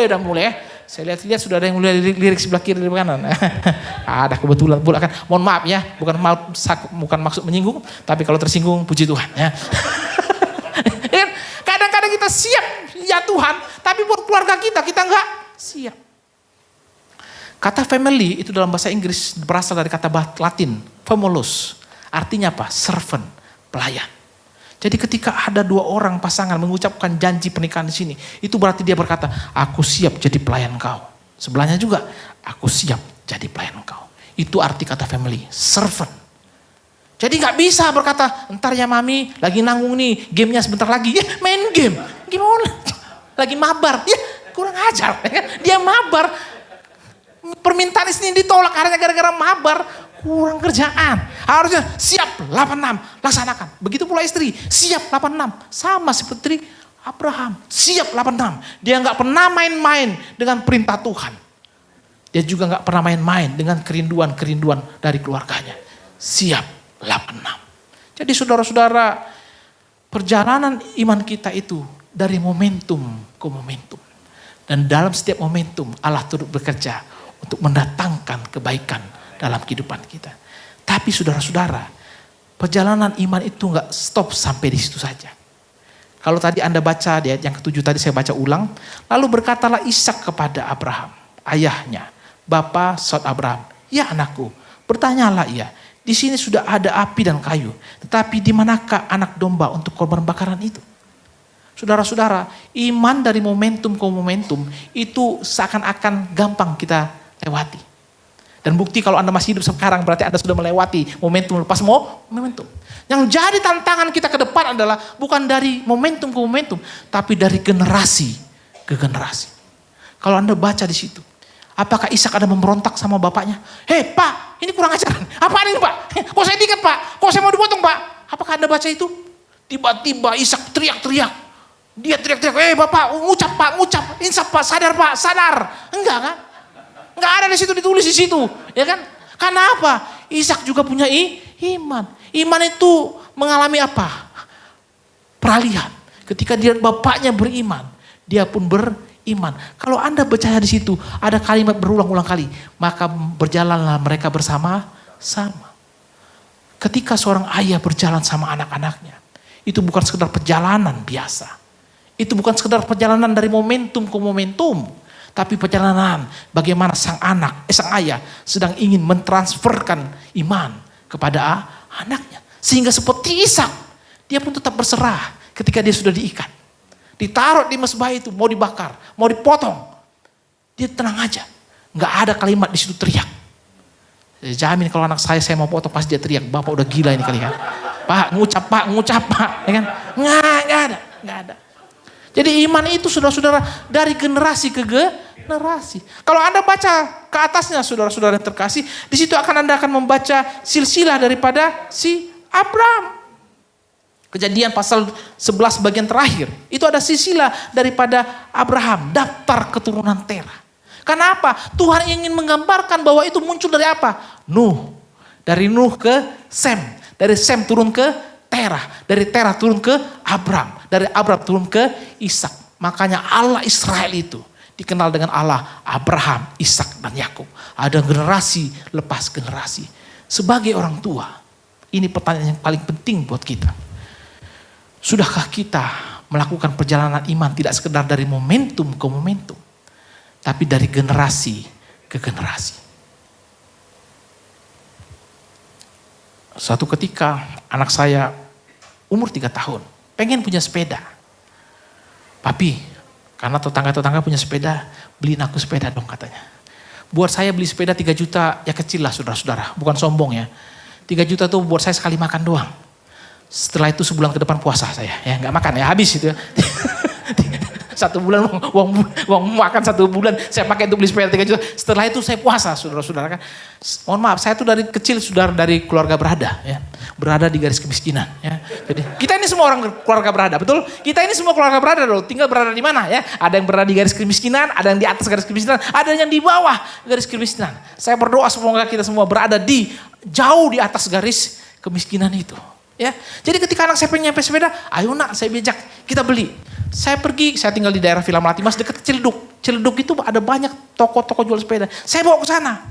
Udah mulai ya. Saya lihat sudah ada yang mulai lirik sebelah kiri dan kanan. Ada kebetulan pula kan. Mohon maaf ya, bukan maksud menyinggung, tapi kalau tersinggung puji Tuhan ya. Kadang-kadang kita siap ya Tuhan, tapi buat keluarga kita enggak siap. Kata family itu dalam bahasa Inggris berasal dari kata Latin famulus. Artinya apa? Servant, pelayan. Jadi ketika ada dua orang pasangan mengucapkan janji pernikahan di sini, itu berarti dia berkata, aku siap jadi pelayan kau. Sebelahnya juga, aku siap jadi pelayan kau. Itu arti kata family, servant. Jadi gak bisa berkata, entar ya mami lagi nanggung nih, gamenya sebentar lagi. Ya main game, gimana? Lagi mabar, ya kurang ajar. Dia mabar, permintaan istri ditolak karena gara-gara mabar. Kurang kerjaan. Harusnya siap 86, laksanakan. Begitu pula istri, siap 86. Sama seperti Abraham, siap 86. Dia nggak pernah main-main dengan perintah Tuhan. Dia juga nggak pernah main-main dengan kerinduan-kerinduan dari keluarganya. Siap 86. Jadi saudara-saudara, perjalanan iman kita itu dari momentum ke momentum. Dan dalam setiap momentum Allah turut bekerja untuk mendatangkan kebaikan dalam kehidupan kita. Tapi saudara-saudara, perjalanan iman itu enggak stop sampai di situ saja. Kalau tadi Anda baca di ayat yang ke-7 tadi saya baca ulang. Lalu berkatalah Ishak kepada Abraham, ayahnya, Bapa saud Abraham, ya anakku, bertanyalah ia, di sini sudah ada api dan kayu, tetapi di manakah anak domba untuk korban bakaran itu? Saudara-saudara, iman dari momentum ke momentum itu seakan-akan gampang kita lewati. Dan bukti kalau Anda masih hidup sekarang berarti Anda sudah melewati momentum lepas momentum. Yang jadi tantangan kita ke depan adalah bukan dari momentum ke momentum, tapi dari generasi ke generasi. Kalau Anda baca di situ, apakah Ishak ada memberontak sama bapaknya? Hei Pak, ini kurang ajaran. Apaan ini Pak? Kok saya diikat Pak? Kok saya mau dipotong Pak? Apakah Anda baca itu? Tiba-tiba Ishak teriak-teriak. Dia teriak-teriak, Bapak, ngucap Pak, ngucap. Insaf Pak, sadar Pak, sadar. Enggak kan? Enggak ada di situ, ditulis di situ, ya kan? Karena apa? Ishak juga punya iman. Iman itu mengalami apa? Peralihan. Ketika dia bapaknya beriman, dia pun beriman. Kalau Anda percaya di situ, ada kalimat berulang-ulang kali, maka berjalanlah mereka bersama-sama. Ketika seorang ayah berjalan sama anak-anaknya, itu bukan sekedar perjalanan biasa. Itu bukan sekedar perjalanan dari momentum ke momentum. Tapi perjalanan bagaimana sang ayah sedang ingin mentransferkan iman kepada anaknya. Sehingga seperti Ishak, dia pun tetap berserah ketika dia sudah diikat. Ditaruh di mezbah itu, mau dibakar, mau dipotong. Dia tenang aja. Nggak ada kalimat di situ teriak. Saya jamin kalau anak saya mau potong pasti dia teriak, Bapak udah gila ini kali kan. Pak, ngucap Pak. Ya kan? Nggak ada. Jadi iman itu saudara-saudara dari generasi ke generasi. Kalau Anda baca ke atasnya saudara-saudara yang terkasih, di situ Anda akan membaca silsilah daripada si Abraham. Kejadian pasal 11 bagian terakhir, itu ada silsilah daripada Abraham, daftar keturunan Terah. Karena apa? Tuhan ingin menggambarkan bahwa itu muncul dari apa? Nuh. Dari Nuh ke Sem. Dari Sem turun ke Terah. Dari Terah turun ke Abraham. Dari Abraham turun ke Ishak. Makanya Allah Israel itu dikenal dengan Allah Abraham, Ishak dan Yakub. Ada generasi lepas generasi. Sebagai orang tua, ini pertanyaan yang paling penting buat kita. Sudahkah kita melakukan perjalanan iman tidak sekedar dari momentum ke momentum, tapi dari generasi ke generasi? Suatu ketika anak saya umur 3 tahun, pengen punya sepeda. Papi, karena tetangga-tetangga punya sepeda, beliin aku sepeda dong katanya. Buat saya beli sepeda 3 juta, ya kecil lah saudara-saudara, bukan sombong ya. 3 juta tuh buat saya sekali makan doang. Setelah itu sebulan ke depan puasa saya, ya nggak makan ya, habis itu ya. 1 bulan uang makan 1 bulan saya pakai untuk beli sepeda 3 juta. Setelah itu saya puasa, saudara-saudara kan. Mohon maaf, saya tuh dari kecil sudah dari keluarga berada, ya, berada di garis kemiskinan. Ya. Jadi kita ini semua orang keluarga berada, betul? Kita ini semua keluarga berada loh. Tinggal berada di mana ya? Ada yang berada di garis kemiskinan, ada yang di atas garis kemiskinan, ada yang di bawah garis kemiskinan. Saya berdoa semoga kita semua berada di jauh di atas garis kemiskinan itu. Ya, jadi ketika anak saya pengen nyampe sepeda, ayo nak, saya bijak, kita beli. Saya pergi, saya tinggal di daerah Villa Melati Mas, dekat Ciledug. Ciledug itu ada banyak toko-toko jual sepeda. Saya bawa ke sana.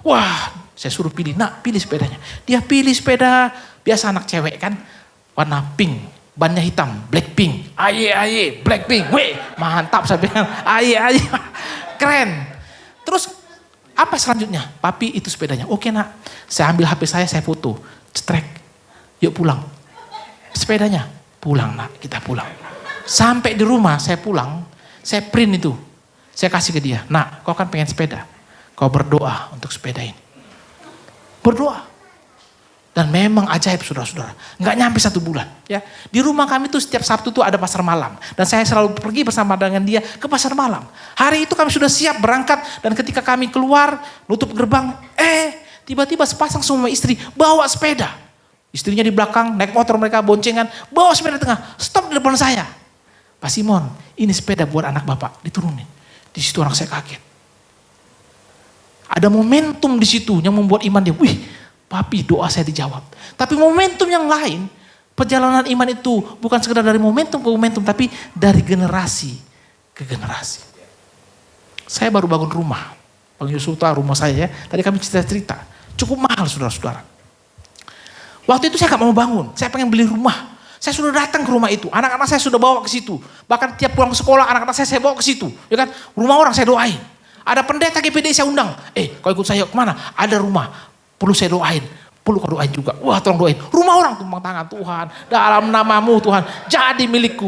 Wah, saya suruh pilih, nak pilih sepedanya. Dia pilih sepeda, biasa anak cewek kan, warna pink, bannya hitam, Blackpink. Aye, Blackpink, weh, mantap saya bilang, aye, keren. Terus apa selanjutnya? Papi itu sepedanya, oke nak. Saya ambil HP saya foto, cetrek. Yuk pulang. Sepedanya, pulang nak, kita pulang. Sampai di rumah saya pulang, saya print itu. Saya kasih ke dia, nak kau kan pengen sepeda. Kau berdoa untuk sepeda ini. Berdoa. Dan memang ajaib saudara-saudara. Nggak nyampe 1 bulan. Ya. Di rumah kami tuh setiap Sabtu tuh ada pasar malam. Dan saya selalu pergi bersama dengan dia ke pasar malam. Hari itu kami sudah siap berangkat. Dan ketika kami keluar, nutup gerbang. Tiba-tiba sepasang suami istri bawa sepeda. Istrinya di belakang, naik motor mereka boncengan, bawa sepeda di tengah, stop di depan saya. Pak Simon, ini sepeda buat anak bapak, diturunin. Di situ anak saya kaget. Ada momentum di situ yang membuat iman dia, wih, papi doa saya dijawab. Tapi momentum yang lain, perjalanan iman itu bukan sekedar dari momentum ke momentum, tapi dari generasi ke generasi. Saya baru bangun rumah, Bang Yusuta rumah saya ya, tadi kami cerita-cerita, cukup mahal saudara-saudara. Waktu itu saya gak mau bangun, saya pengen beli rumah. Saya sudah datang ke rumah itu, anak-anak saya sudah bawa ke situ. Bahkan tiap pulang sekolah anak-anak saya bawa ke situ. Ya kan, rumah orang saya doain. Ada pendeta GPD saya undang. Kau ikut saya kemana? Ada rumah, perlu saya doain. Perlu kau doain juga. Wah tolong doain. Rumah orang tumpang tangan Tuhan. Dalam namamu Tuhan, jadi milikku.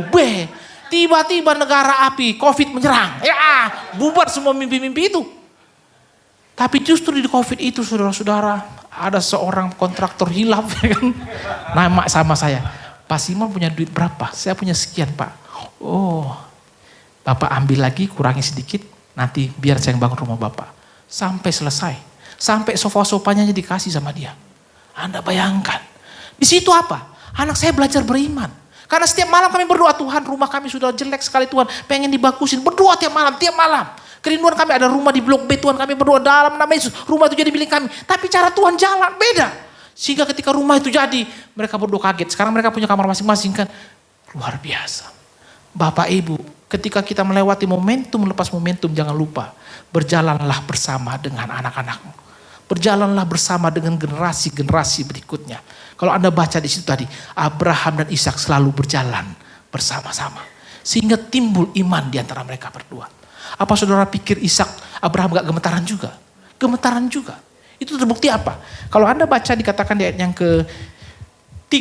Tiba-tiba negara api, COVID menyerang. Ya, bubar semua mimpi-mimpi itu. Tapi justru di COVID itu saudara-saudara, ada seorang kontraktor hilaf ya kan. Nama sama saya. Pak Simon punya duit berapa? Saya punya sekian Pak. Oh, Bapak ambil lagi, kurangi sedikit. Nanti biar saya yang bangun rumah Bapak. Sampai selesai. Sampai sofa-sofanya dikasih sama dia. Anda bayangkan. Di situ apa? Anak saya belajar beriman. Karena setiap malam kami berdoa, Tuhan rumah kami sudah jelek sekali Tuhan. Pengen dibagusin. Berdoa tiap malam. Kerinduan kami ada rumah di blok B, Tuhan kami berdoa dalam nama Yesus. Rumah itu jadi milik kami. Tapi cara Tuhan jalan beda. Sehingga ketika rumah itu jadi, mereka berdoa kaget. Sekarang mereka punya kamar masing-masing kan. Luar biasa. Bapak Ibu, ketika kita melewati momentum, lepas momentum, jangan lupa. Berjalanlah bersama dengan anak-anakmu. Berjalanlah bersama dengan generasi-generasi berikutnya. Kalau Anda baca di situ tadi, Abraham dan Ishak selalu berjalan bersama-sama. Sehingga timbul iman di antara mereka berdua. Apa saudara pikir Ishak, Abraham gak gemetaran juga? Gemetaran juga. Itu terbukti apa? Kalau Anda baca dikatakan di ayat yang ke-3,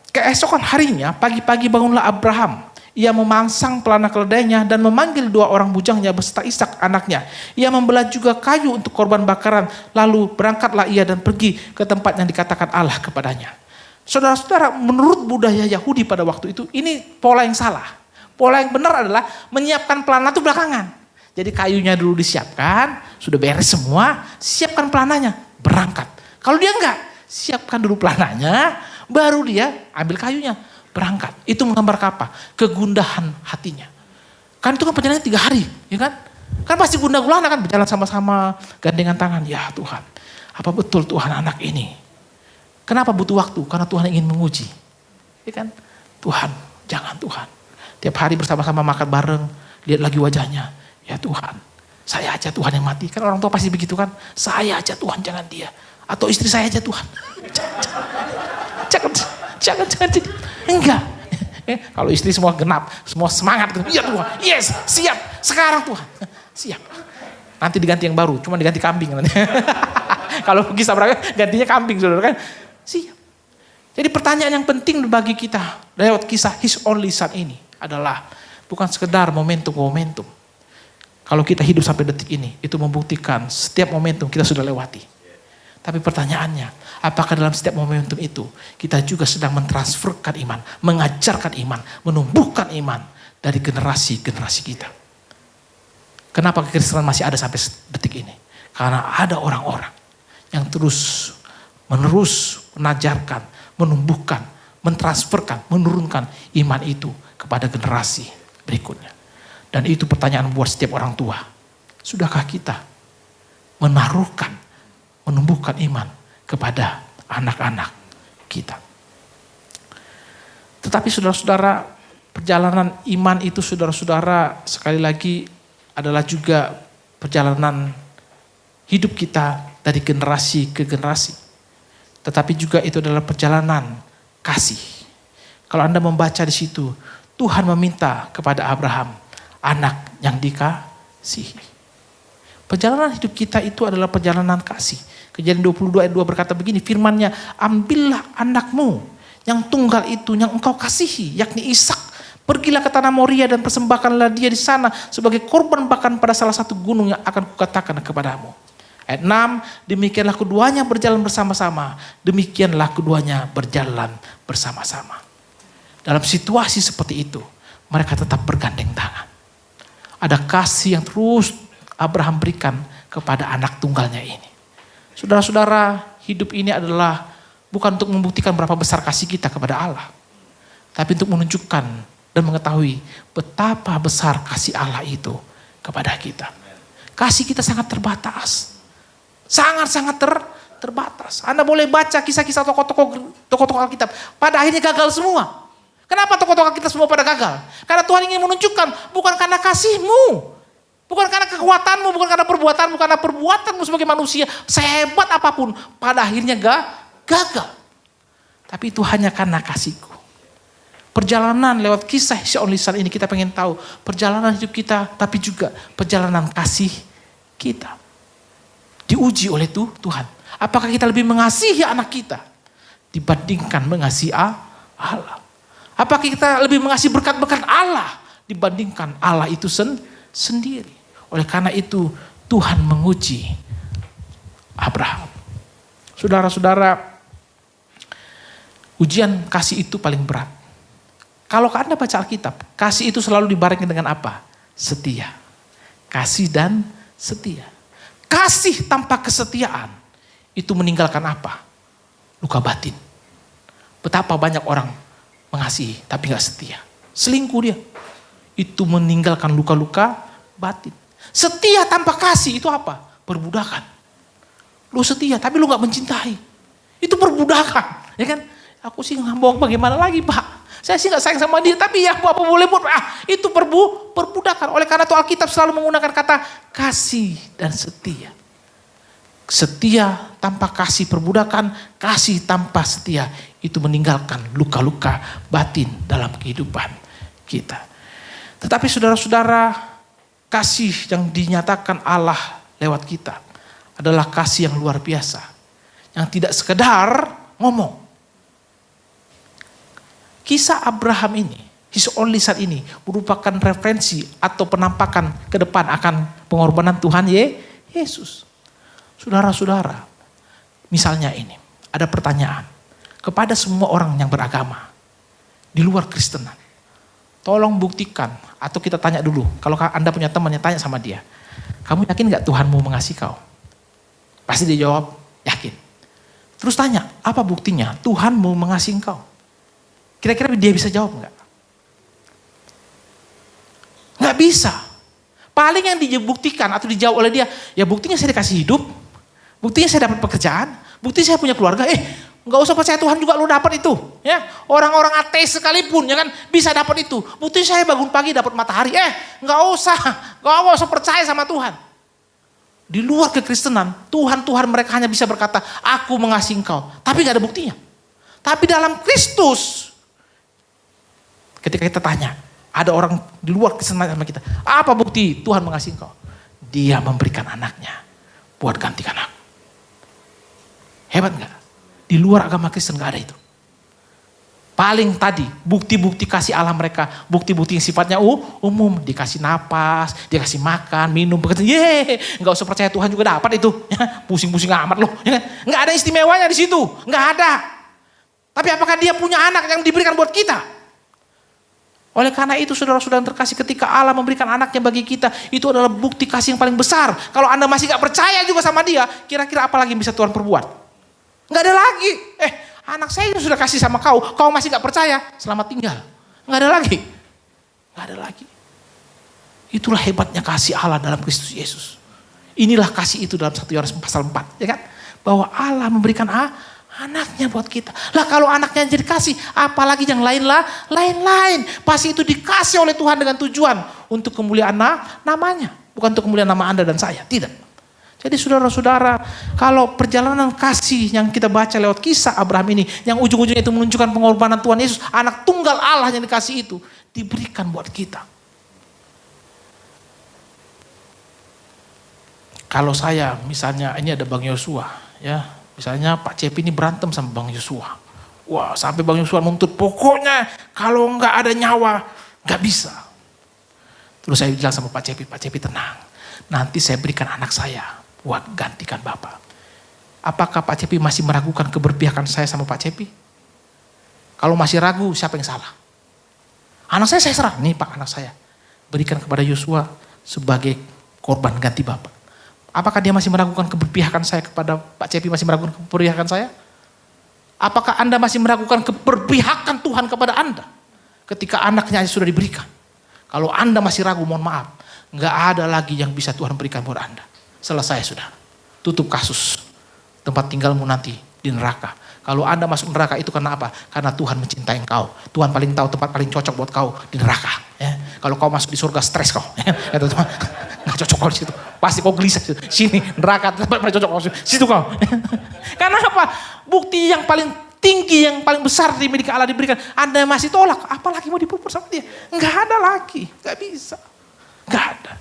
keesokan harinya pagi-pagi bangunlah Abraham. Ia memangsang pelana keledainya dan memanggil 2 orang bujangnya beserta Ishak anaknya. Ia membelah juga kayu untuk korban bakaran. Lalu berangkatlah ia dan pergi ke tempat yang dikatakan Allah kepadanya. Saudara-saudara, menurut budaya Yahudi pada waktu itu, ini pola yang salah. Pola yang benar adalah menyiapkan pelana itu belakangan. Jadi kayunya dulu disiapkan, sudah beres semua, siapkan pelananya, berangkat. Kalau dia enggak, siapkan dulu pelananya, baru dia ambil kayunya, berangkat. Itu menggambar apa? Kegundahan hatinya. Kan itu kan perjalanan 3 hari, ya kan? Kan pasti gundah gulana kan, berjalan sama-sama, gandengan tangan. Ya Tuhan, apa betul Tuhan anak ini? Kenapa butuh waktu? Karena Tuhan ingin menguji. Ya kan? Tuhan, jangan Tuhan. Tiap hari bersama-sama makan bareng, lihat lagi wajahnya. Ya Tuhan, saya aja Tuhan yang mati. Kan orang tua pasti begitu kan. Saya aja Tuhan, jangan dia. Atau istri saya aja Tuhan. Jangan. Enggak. Kalau istri semua genap, semua semangat. Iya Tuhan, yes, siap. Sekarang Tuhan, siap. Nanti diganti yang baru, cuma diganti kambing nanti. Kalau kisah berapa gantinya kambing saudara kan. Siap. Jadi pertanyaan yang penting bagi kita lewat kisah His Only Son ini adalah bukan sekedar momentum-momentum. Kalau kita hidup sampai detik ini, itu membuktikan setiap momentum kita sudah lewati. Tapi pertanyaannya, apakah dalam setiap momentum itu kita juga sedang mentransferkan iman, mengajarkan iman, menumbuhkan iman dari generasi-generasi kita. Kenapa kekristenan masih ada sampai detik ini? Karena ada orang-orang yang terus menerus mengajarkan, menumbuhkan, mentransferkan, menurunkan iman itu kepada generasi berikutnya. Dan itu pertanyaan buat setiap orang tua. Sudahkah kita menumbuhkan iman kepada anak-anak kita? Tetapi saudara-saudara, perjalanan iman itu saudara-saudara sekali lagi adalah juga perjalanan hidup kita dari generasi ke generasi. Tetapi juga itu adalah perjalanan kasih. Kalau Anda membaca di situ, Tuhan meminta kepada Abraham anak yang dikasihi. Perjalanan hidup kita itu adalah perjalanan kasih. Kejadian 22 ayat 2 berkata begini, firman-Nya, ambillah anakmu yang tunggal itu yang engkau kasihi, yakni Ishak. Pergilah ke tanah Moria dan persembahkanlah dia di sana sebagai korban bahkan pada salah satu gunung yang akan kukatakan kepadamu. Ayat 6, demikianlah keduanya berjalan bersama-sama. Demikianlah keduanya berjalan bersama-sama. Dalam situasi seperti itu, mereka tetap bergandeng tangan. Ada kasih yang terus Abraham berikan kepada anak tunggalnya ini. Saudara-saudara, hidup ini adalah bukan untuk membuktikan berapa besar kasih kita kepada Allah. Tapi untuk menunjukkan dan mengetahui betapa besar kasih Allah itu kepada kita. Kasih kita sangat terbatas. Sangat-sangat terbatas. Anda boleh baca kisah-kisah tokoh-tokoh Alkitab. Pada akhirnya gagal semua. Kenapa tokoh-tokoh kita semua pada gagal? Karena Tuhan ingin menunjukkan bukan karena kasihmu. Bukan karena kekuatanmu, bukan karena perbuatanmu. Karena perbuatanmu sebagai manusia sehebat apapun. Pada akhirnya gagal. Tapi itu hanya karena kasihku. Perjalanan lewat kisah His Only Son ini kita pengen tahu. Perjalanan hidup kita tapi juga perjalanan kasih kita. Diuji oleh Tuhan. Apakah kita lebih mengasihi anak kita dibandingkan mengasihi Allah? Apakah kita lebih mengasihi berkat-berkat Allah dibandingkan Allah itu sendiri? Oleh karena itu Tuhan menguji Abraham. Saudara-saudara, ujian kasih itu paling berat. Kalau Anda baca Alkitab, kasih itu selalu dibarengi dengan apa? Setia. Kasih dan setia. Kasih tanpa kesetiaan itu meninggalkan apa? Luka batin. Betapa banyak orang mengasihi tapi gak setia. Selingkuh dia. Itu meninggalkan luka-luka batin. Setia tanpa kasih itu apa? Perbudakan. Lu setia tapi lu gak mencintai. Itu perbudakan. Ya kan? Aku sih ngambok bagaimana lagi Pak? Saya sih gak sayang sama dia tapi ya apa boleh buat. Itu perbudakan. Oleh karena itu Alkitab selalu menggunakan kata kasih dan setia. Setia tanpa kasih perbudakan, kasih tanpa setia itu meninggalkan luka-luka batin dalam kehidupan kita. Tetapi saudara-saudara, kasih yang dinyatakan Allah lewat kita adalah kasih yang luar biasa. Yang tidak sekedar ngomong. Kisah Abraham ini, His Only Son ini merupakan referensi atau penampakan ke depan akan pengorbanan Tuhan Yesus. Saudara-saudara, misalnya ini, ada pertanyaan kepada semua orang yang beragama di luar Kristenan. Tolong buktikan, atau kita tanya dulu, kalau Anda punya teman yang tanya sama dia, kamu yakin gak Tuhanmu mengasihi kau? Pasti dia jawab, yakin. Terus tanya, apa buktinya Tuhanmu mengasihi kau? Kira-kira dia bisa jawab gak? Gak bisa. Paling yang dibuktikan atau dijawab oleh dia, ya buktinya saya dikasih hidup, buktinya saya dapat pekerjaan, buktinya saya punya keluarga. Nggak usah percaya Tuhan juga lo dapat itu. Ya, orang-orang ateis sekalipun ya kan bisa dapat itu. Buktinya saya bangun pagi dapat matahari. Nggak usah percaya sama Tuhan. Di luar kekristenan, Tuhan mereka hanya bisa berkata, aku mengasihi engkau, tapi nggak ada buktinya. Tapi dalam Kristus, ketika kita tanya, ada orang di luar kristenan sama kita, apa bukti Tuhan mengasihi engkau? Dia memberikan anaknya buat gantikan aku. Hebat gak? Di luar agama Kristen gak ada itu. paling tadi bukti-bukti kasih Allah mereka, bukti-bukti yang sifatnya umum, dikasih napas, dikasih makan, minum, bekerja, nggak usah percaya Tuhan juga dapat itu, ya, pusing-pusing amat loh, ya, nggak ada istimewanya di situ, nggak ada. Tapi apakah dia punya anak yang diberikan buat kita? Oleh karena itu saudara-saudara yang terkasih, ketika Allah memberikan anaknya bagi kita, itu adalah bukti kasih yang paling besar. Kalau Anda masih gak percaya juga sama dia, kira-kira apa lagi yang bisa Tuhan perbuat? Gak ada lagi. Anak saya sudah kasih sama kau masih gak percaya, selamat tinggal. Gak ada lagi. Gak ada lagi. Itulah hebatnya kasih Allah dalam Kristus Yesus. Inilah kasih itu dalam 1 Yohanes pasal 4. Ya kan? Bahwa Allah memberikan anaknya buat kita. Lah kalau anaknya jadi kasih, apalagi yang lain-lain. Pasti itu dikasih oleh Tuhan dengan tujuan untuk kemuliaan namanya. Bukan untuk kemuliaan nama Anda dan saya. Tidak. Jadi saudara-saudara, kalau perjalanan kasih yang kita baca lewat kisah Abraham ini, yang ujung-ujungnya itu menunjukkan pengorbanan Tuhan Yesus, anak tunggal Allah yang dikasih itu, diberikan buat kita. Kalau saya, misalnya ini ada Bang Yosua, ya. Misalnya Pak Cepi ini berantem sama Bang Yosua. Wah, sampai Bang Yosua nuntut, pokoknya kalau nggak ada nyawa, nggak bisa. Terus saya bilang sama Pak Cepi tenang. Nanti saya berikan anak saya buat gantikan Bapak. Apakah Pak Cepi masih meragukan keberpihakan saya sama Pak Cepi? Kalau masih ragu, siapa yang salah? Anak saya serah. Nih Pak, anak saya. Berikan kepada Yosua sebagai korban ganti Bapak. Apakah dia masih meragukan keberpihakan saya kepada Pak Cepi, masih meragukan keberpihakan saya? Apakah Anda masih meragukan keberpihakan Tuhan kepada Anda ketika anaknya sudah diberikan? Kalau Anda masih ragu, mohon maaf, nggak ada lagi yang bisa Tuhan berikan buat Anda. Selesai sudah, tutup kasus. Tempat tinggalmu nanti di neraka. Kalau Anda masuk neraka itu karena apa? Karena Tuhan mencintai engkau. Tuhan paling tahu tempat paling cocok buat kau di neraka. Ya. Kalau kau masuk di surga, stres kau. Nggak cocok kau di situ. Pasti kau gelisah. Sini neraka tempat paling cocok kau. Situ kau. Karena apa? Bukti yang paling tinggi, yang paling besar dimiliki Allah diberikan. Anda masih tolak. Apalagi mau dipupur sama dia? Nggak ada lagi. Nggak bisa. Nggak ada.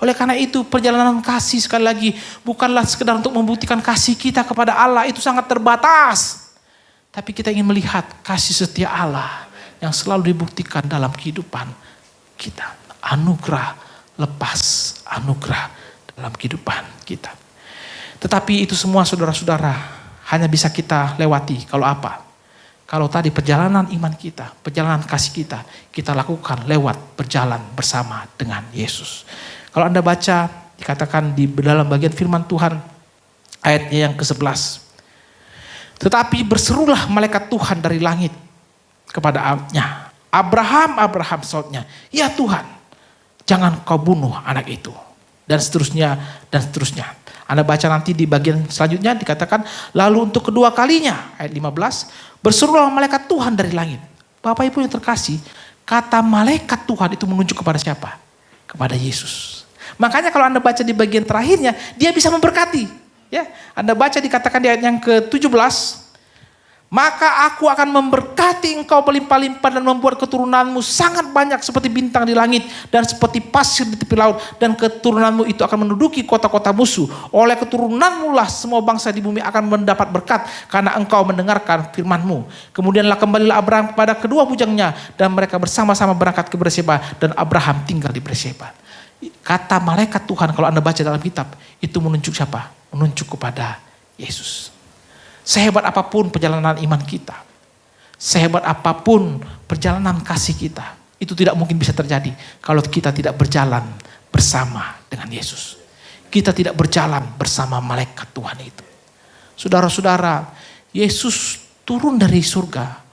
Oleh karena itu perjalanan kasih sekali lagi bukanlah sekedar untuk membuktikan kasih kita kepada Allah. Itu sangat terbatas. Tapi kita ingin melihat kasih setia Allah yang selalu dibuktikan dalam kehidupan kita. Anugerah lepas anugerah dalam kehidupan kita. Tetapi itu semua saudara-saudara hanya bisa kita lewati kalau apa? Kalau tadi perjalanan iman kita, perjalanan kasih kita lakukan lewat berjalan bersama dengan Yesus. Kalau Anda baca, dikatakan di dalam bagian firman Tuhan, ayatnya yang ke-11. Tetapi berserulah malaikat Tuhan dari langit kepada-Nya. Abraham, Abraham, sautnya, ya Tuhan, jangan kau bunuh anak itu. Dan seterusnya, dan seterusnya. Anda baca nanti di bagian selanjutnya dikatakan, lalu untuk kedua kalinya, ayat 15, berserulah malaikat Tuhan dari langit. Bapak Ibu yang terkasih, kata malaikat Tuhan itu menunjuk kepada siapa? Kepada Yesus. Makanya kalau Anda baca di bagian terakhirnya, dia bisa memberkati. Ya, Anda baca dikatakan di ayat yang ke-17, maka aku akan memberkati engkau berlimpah-limpah dan membuat keturunanmu sangat banyak seperti bintang di langit dan seperti pasir di tepi laut, dan keturunanmu itu akan menduduki kota-kota musuh. Oleh keturunanmu lah semua bangsa di bumi akan mendapat berkat karena engkau mendengarkan firmanmu. Kemudianlah kembalilah Abraham kepada kedua bujangnya dan mereka bersama-sama berangkat ke Berseba dan Abraham tinggal di Berseba. Kata malaikat Tuhan kalau Anda baca dalam kitab itu menunjuk siapa? Menunjuk kepada Yesus. Sehebat apapun perjalanan iman kita, sehebat apapun perjalanan kasih kita, itu tidak mungkin bisa terjadi kalau kita tidak berjalan bersama dengan Yesus. Kita tidak berjalan bersama malaikat Tuhan itu. Saudara-saudara, Yesus turun dari surga,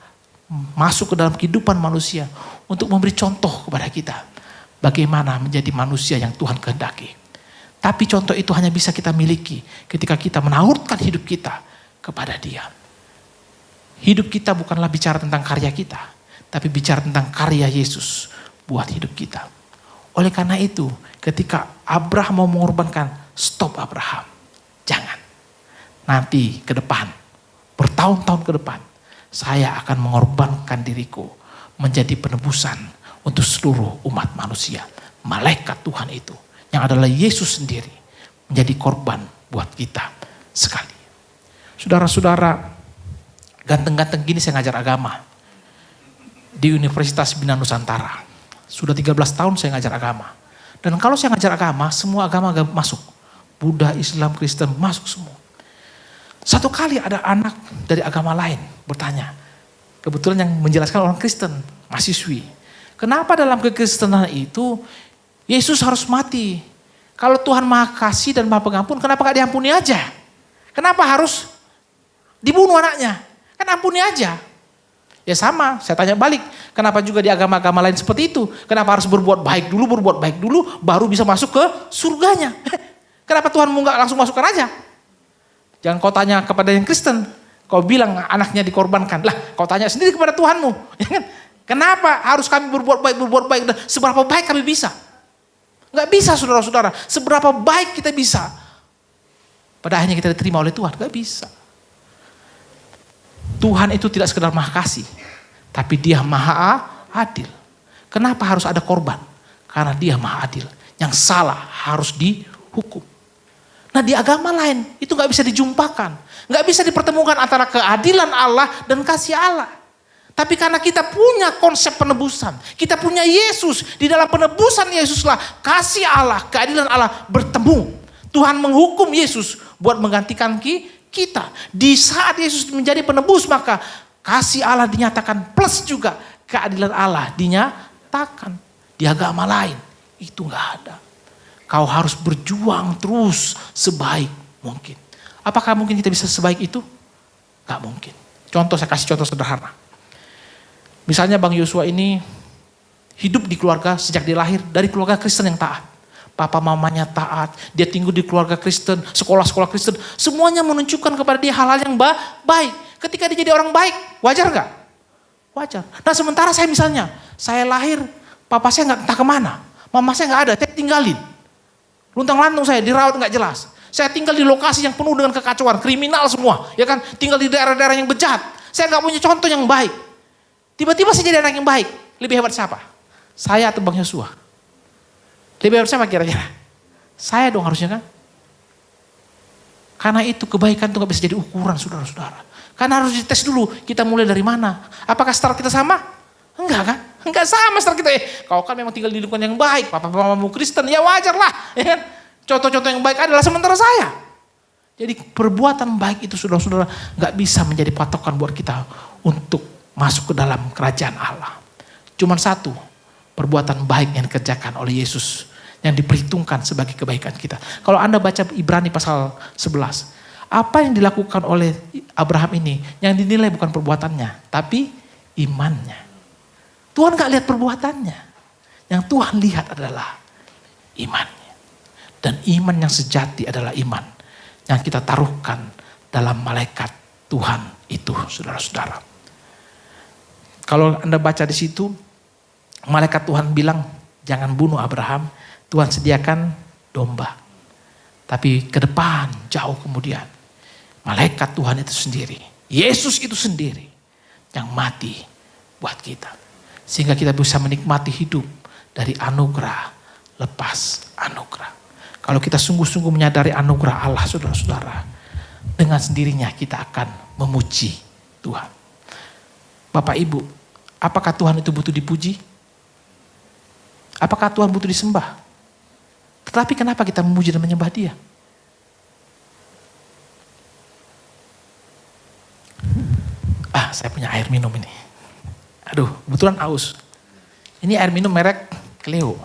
masuk ke dalam kehidupan manusia untuk memberi contoh kepada kita. Bagaimana menjadi manusia yang Tuhan kehendaki. Tapi contoh itu hanya bisa kita miliki ketika kita menaurkan hidup kita kepada Dia. Hidup kita bukanlah bicara tentang karya kita, tapi bicara tentang karya Yesus buat hidup kita. Oleh karena itu, ketika Abraham mau mengorbankan, stop Abraham. Jangan. Nanti ke depan, bertahun-tahun ke depan, saya akan mengorbankan diriku menjadi penebusan untuk seluruh umat manusia. Malaikat Tuhan itu, yang adalah Yesus sendiri, menjadi korban buat kita sekali. Saudara-saudara, ganteng-ganteng gini saya ngajar agama. di Universitas Bina Nusantara. Sudah 13 tahun saya ngajar agama. Dan kalau saya ngajar agama, semua agama masuk. Buddha, Islam, Kristen, masuk semua. Satu kali ada anak dari agama lain bertanya. Kebetulan yang menjelaskan orang Kristen, mahasiswi. Kenapa dalam kekristenan itu Yesus harus mati? Kalau Tuhan Maha Kasih dan Maha Pengampun, kenapa gak diampuni aja? Kenapa harus dibunuh anaknya? Kan ampuni aja. Ya sama, saya tanya balik. Kenapa juga di agama-agama lain seperti itu? Kenapa harus berbuat baik dulu, baru bisa masuk ke surganya? Kenapa Tuhan mau gak langsung masukkan aja? Jangan kau tanya kepada yang Kristen. Kau bilang anaknya dikorbankan. Lah, kau tanya sendiri kepada Tuhanmu. Kenapa harus kami berbuat baik? Dan seberapa baik kami bisa? Gak bisa saudara-saudara. Seberapa baik kita bisa? Pada akhirnya kita diterima oleh Tuhan. Gak bisa. Tuhan itu tidak sekedar maha kasih. Tapi dia maha adil. Kenapa harus ada korban? Karena dia maha adil. Yang salah harus dihukum. Nah di agama lain itu gak bisa dijumpakan. Gak bisa dipertemukan antara keadilan Allah dan kasih Allah. Tapi karena kita punya konsep penebusan. Kita punya Yesus. Di dalam penebusan Yesuslah kasih Allah, keadilan Allah bertemu. Tuhan menghukum Yesus buat menggantikan kita. Di saat Yesus menjadi penebus maka kasih Allah dinyatakan plus juga keadilan Allah dinyatakan. Di agama lain itu gak ada. Kau harus berjuang terus sebaik mungkin. Apakah mungkin kita bisa sebaik itu? Gak mungkin. Contoh, saya kasih contoh sederhana. Misalnya Bang Yosua ini hidup di keluarga sejak dia lahir dari keluarga Kristen yang taat. Papa mamanya taat, dia tinggal di keluarga Kristen, sekolah-sekolah Kristen. Semuanya menunjukkan kepada dia hal-hal yang baik. Ketika dia jadi orang baik, wajar gak? Wajar. Nah sementara saya misalnya, saya lahir, papa saya gak entah kemana. Mama saya gak ada, saya tinggalin. Luntang-lantung saya, dirawat gak jelas. Saya tinggal di lokasi yang penuh dengan kekacauan, kriminal semua. Ya kan, tinggal di daerah-daerah yang bejat. Saya gak punya contoh yang baik. Tiba-tiba saya jadi anak yang baik. Lebih hebat siapa? Saya atau Bang Yosua? Lebih hebat siapa kira-kira? Saya dong harusnya kan? Karena itu kebaikan itu gak bisa jadi ukuran saudara-saudara. Karena harus dites dulu, kita mulai dari mana? Apakah start kita sama? Enggak kan? Enggak sama start kita. Kau kan memang tinggal di lingkungan yang baik. Papa-mamamu Kristen, ya wajar lah. Ya kan? Contoh-contoh yang baik adalah sementara saya. Jadi perbuatan baik itu saudara-saudara gak bisa menjadi patokan buat kita untuk masuk ke dalam kerajaan Allah. Cuman satu, perbuatan baik yang dikerjakan oleh Yesus. Yang diperhitungkan sebagai kebaikan kita. Kalau Anda baca Ibrani pasal 11. Apa yang dilakukan oleh Abraham ini, yang dinilai bukan perbuatannya, tapi imannya. Tuhan gak lihat perbuatannya. Yang Tuhan lihat adalah imannya. Dan iman yang sejati adalah iman yang kita taruhkan dalam malaikat Tuhan itu, saudara-saudara. Kalau Anda baca di situ, malaikat Tuhan bilang, jangan bunuh Abraham, Tuhan sediakan domba. Tapi ke depan, jauh kemudian, malaikat Tuhan itu sendiri, Yesus itu sendiri yang mati buat kita. Sehingga kita bisa menikmati hidup dari anugerah lepas anugerah. Kalau kita sungguh-sungguh menyadari anugerah Allah, saudara-saudara, dengan sendirinya kita akan memuji Tuhan. Bapak Ibu, apakah Tuhan itu butuh dipuji? Apakah Tuhan butuh disembah? Tetapi kenapa kita memuji dan menyembah Dia? Saya punya air minum ini. Aduh, kebetulan aus. Ini air minum merek Cleo.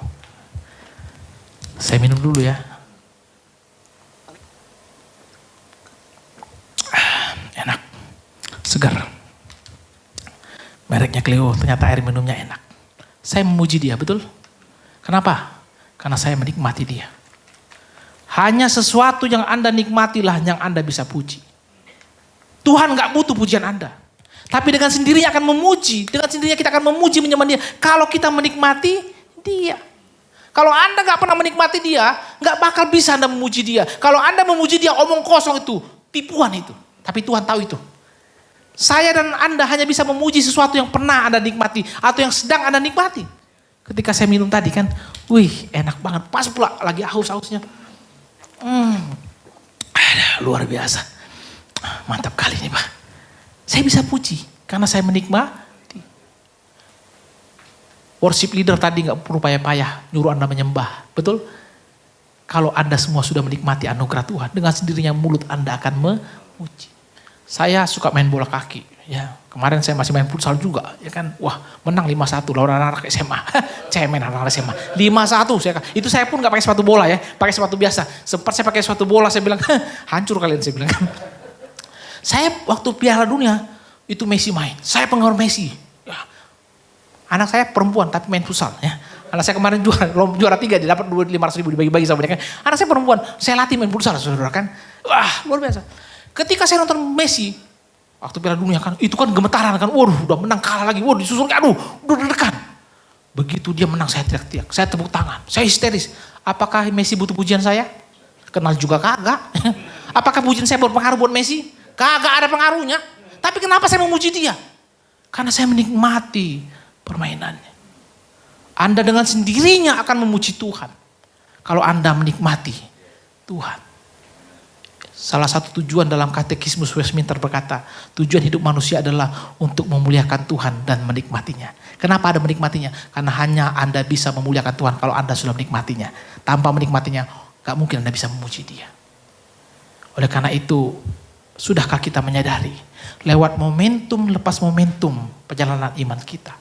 Saya minum dulu ya. Enak, segar. Mereknya Cleo, ternyata air minumnya enak. Saya memuji Dia, betul? Kenapa? Karena saya menikmati Dia. Hanya sesuatu yang Anda nikmatilah yang Anda bisa puji. Tuhan gak butuh pujian Anda. Tapi dengan sendirinya akan memuji. Dengan sendirinya kita akan memuji, menyembah Dia. Kalau kita menikmati Dia. Kalau Anda gak pernah menikmati Dia, gak bakal bisa Anda memuji Dia. Kalau Anda memuji Dia, omong kosong itu, tipuan itu. Tapi Tuhan tahu itu. Saya dan Anda hanya bisa memuji sesuatu yang pernah Anda nikmati. Atau yang sedang Anda nikmati. Ketika saya minum tadi kan, wih enak banget. Pas pula lagi haus-hausnya. Luar biasa. Mantap kali ini Pak. Saya bisa puji karena saya menikmati. Worship leader tadi gak perlu payah-payah nyuruh Anda menyembah. Betul? Kalau Anda semua sudah menikmati anugerah Tuhan, dengan sendirinya mulut Anda akan memuji. Saya suka main bola kaki. Ya, kemarin saya masih main futsal juga, ya kan? Wah, menang 5-1 lawan anak SMA. Cemen anak SMA. 5-1 itu saya pun gak pakai sepatu bola ya, pakai sepatu biasa. Sempat saya pakai sepatu bola, saya bilang, hancur kalian, saya bilang. Saya waktu Piala Dunia itu Messi main. Saya penggemar Messi. Ya. Anak saya perempuan tapi main futsal ya. Anak saya kemarin juara 3, dia dapat 500.000 dibagi-bagi sama dia kan. Anak saya perempuan, saya latih main futsal saudara kan. Wah, luar biasa. Ketika saya nonton Messi waktu Piala Dunia kan, itu kan gemetaran kan. Waduh, udah menang kalah lagi. Waduh, disusul aduh, udah deg-degan. Begitu dia menang saya teriak-teriak, saya tepuk tangan, saya histeris. Apakah Messi butuh pujian saya? Kenal juga kagak. Apakah pujian saya berpengaruh buat Messi? Kagak ada pengaruhnya. Tapi kenapa saya memuji dia? Karena saya menikmati permainannya. Anda dengan sendirinya akan memuji Tuhan. Kalau Anda menikmati Tuhan. Salah satu tujuan dalam katekismus Westminster berkata, tujuan hidup manusia adalah untuk memuliakan Tuhan dan menikmatinya. Kenapa Anda menikmatinya? Karena hanya Anda bisa memuliakan Tuhan kalau Anda sudah menikmatinya. Tanpa menikmatinya, gak mungkin Anda bisa memuji dia. Oleh karena itu, sudahkah kita menyadari, lewat momentum lepas momentum perjalanan iman kita,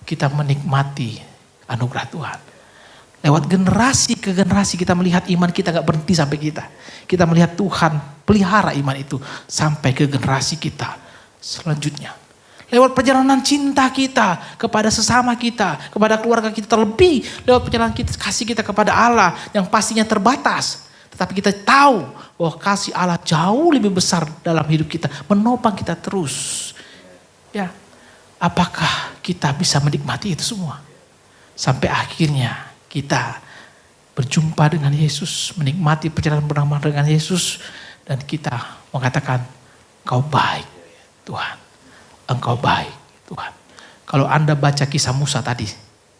kita menikmati anugerah Tuhan. Lewat generasi ke generasi kita melihat iman kita gak berhenti sampai kita. Kita melihat Tuhan pelihara iman itu sampai ke generasi kita selanjutnya. Lewat perjalanan cinta kita kepada sesama kita, kepada keluarga kita, terlebih lewat perjalanan kasih kita kepada Allah yang pastinya terbatas. Tetapi kita tahu bahwa kasih Allah jauh lebih besar dalam hidup kita, menopang kita terus. Ya, apakah kita bisa menikmati itu semua? Sampai akhirnya kita berjumpa dengan Yesus, menikmati perjalanan bersama dengan Yesus, dan kita mengatakan, Engkau baik Tuhan, Engkau baik Tuhan. Kalau Anda baca kisah Musa tadi,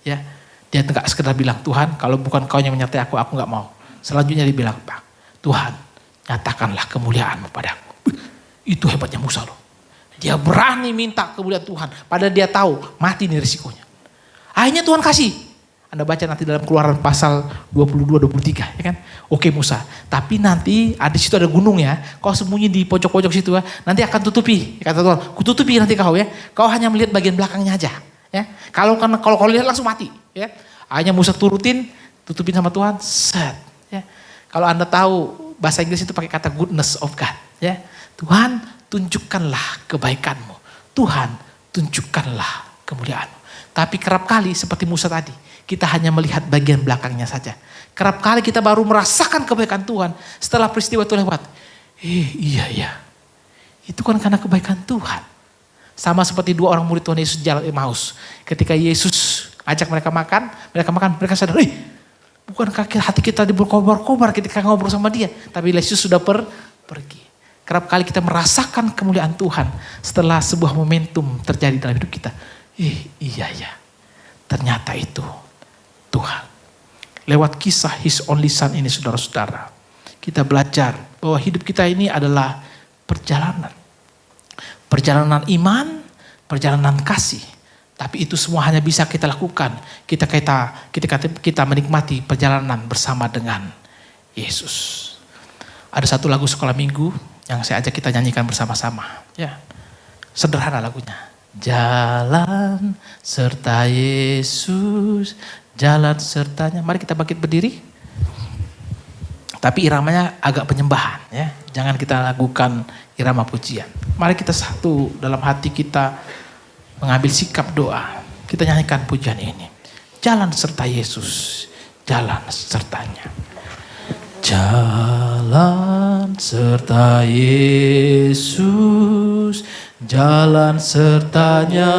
ya, dia tidak sekedar bilang, Tuhan kalau bukan Kau yang menyertai aku gak mau. Selanjutnya dia bilang, Pak, Tuhan nyatakanlah kemuliaan-Mu padaku. Itu hebatnya Musa loh. Dia berani minta kemuliaan Tuhan, padahal dia tahu mati ini risikonya. Akhirnya Tuhan kasih. Anda baca nanti dalam Keluaran pasal 22-23, ya kan? Oke Musa, tapi nanti di situ ada gunung ya. Kau sembunyi di pojok-pojok situ ya. Nanti akan tutupi. Kata Tuhan, kututupi nanti kau ya. Kau hanya melihat bagian belakangnya aja, ya. Kalau kau lihat langsung mati, ya. Akhirnya Musa tutupin sama Tuhan, set, ya. Kalau Anda tahu bahasa Inggris itu pakai kata goodness of God, ya. Tuhan, tunjukkanlah kebaikan-Mu. Tuhan, tunjukkanlah kemuliaan-Mu. Tapi kerap kali seperti Musa tadi, kita hanya melihat bagian belakangnya saja. Kerap kali kita baru merasakan kebaikan Tuhan setelah peristiwa itu lewat. Iya. Itu kan karena kebaikan Tuhan. Sama seperti 2 orang murid Tuhan Yesus jalan Emmaus. Ketika Yesus ajak mereka makan, mereka sadar, bukankah hati kita berkobar-kobar ketika ngobrol sama dia. Tapi Yesus sudah pergi. Kerap kali kita merasakan kemuliaan Tuhan setelah sebuah momentum terjadi dalam hidup kita. Iya. Ternyata itu Tuhan. Lewat kisah His Only Son ini saudara-saudara, kita belajar bahwa hidup kita ini adalah perjalanan. Perjalanan iman, perjalanan kasih. Tapi itu semua hanya bisa kita lakukan kita menikmati perjalanan bersama dengan Yesus. Ada satu lagu sekolah minggu yang saya ajak kita nyanyikan bersama-sama. Ya, sederhana lagunya. Jalan serta Yesus, jalan sertanya. Mari kita bangkit berdiri. Tapi iramanya agak penyembahan ya. Jangan kita lakukan irama pujian. Mari kita satu dalam hati kita mengambil sikap doa. Kita nyanyikan pujian ini. Jalan serta Yesus, jalan sertanya. Jalan serta Yesus, jalan sertanya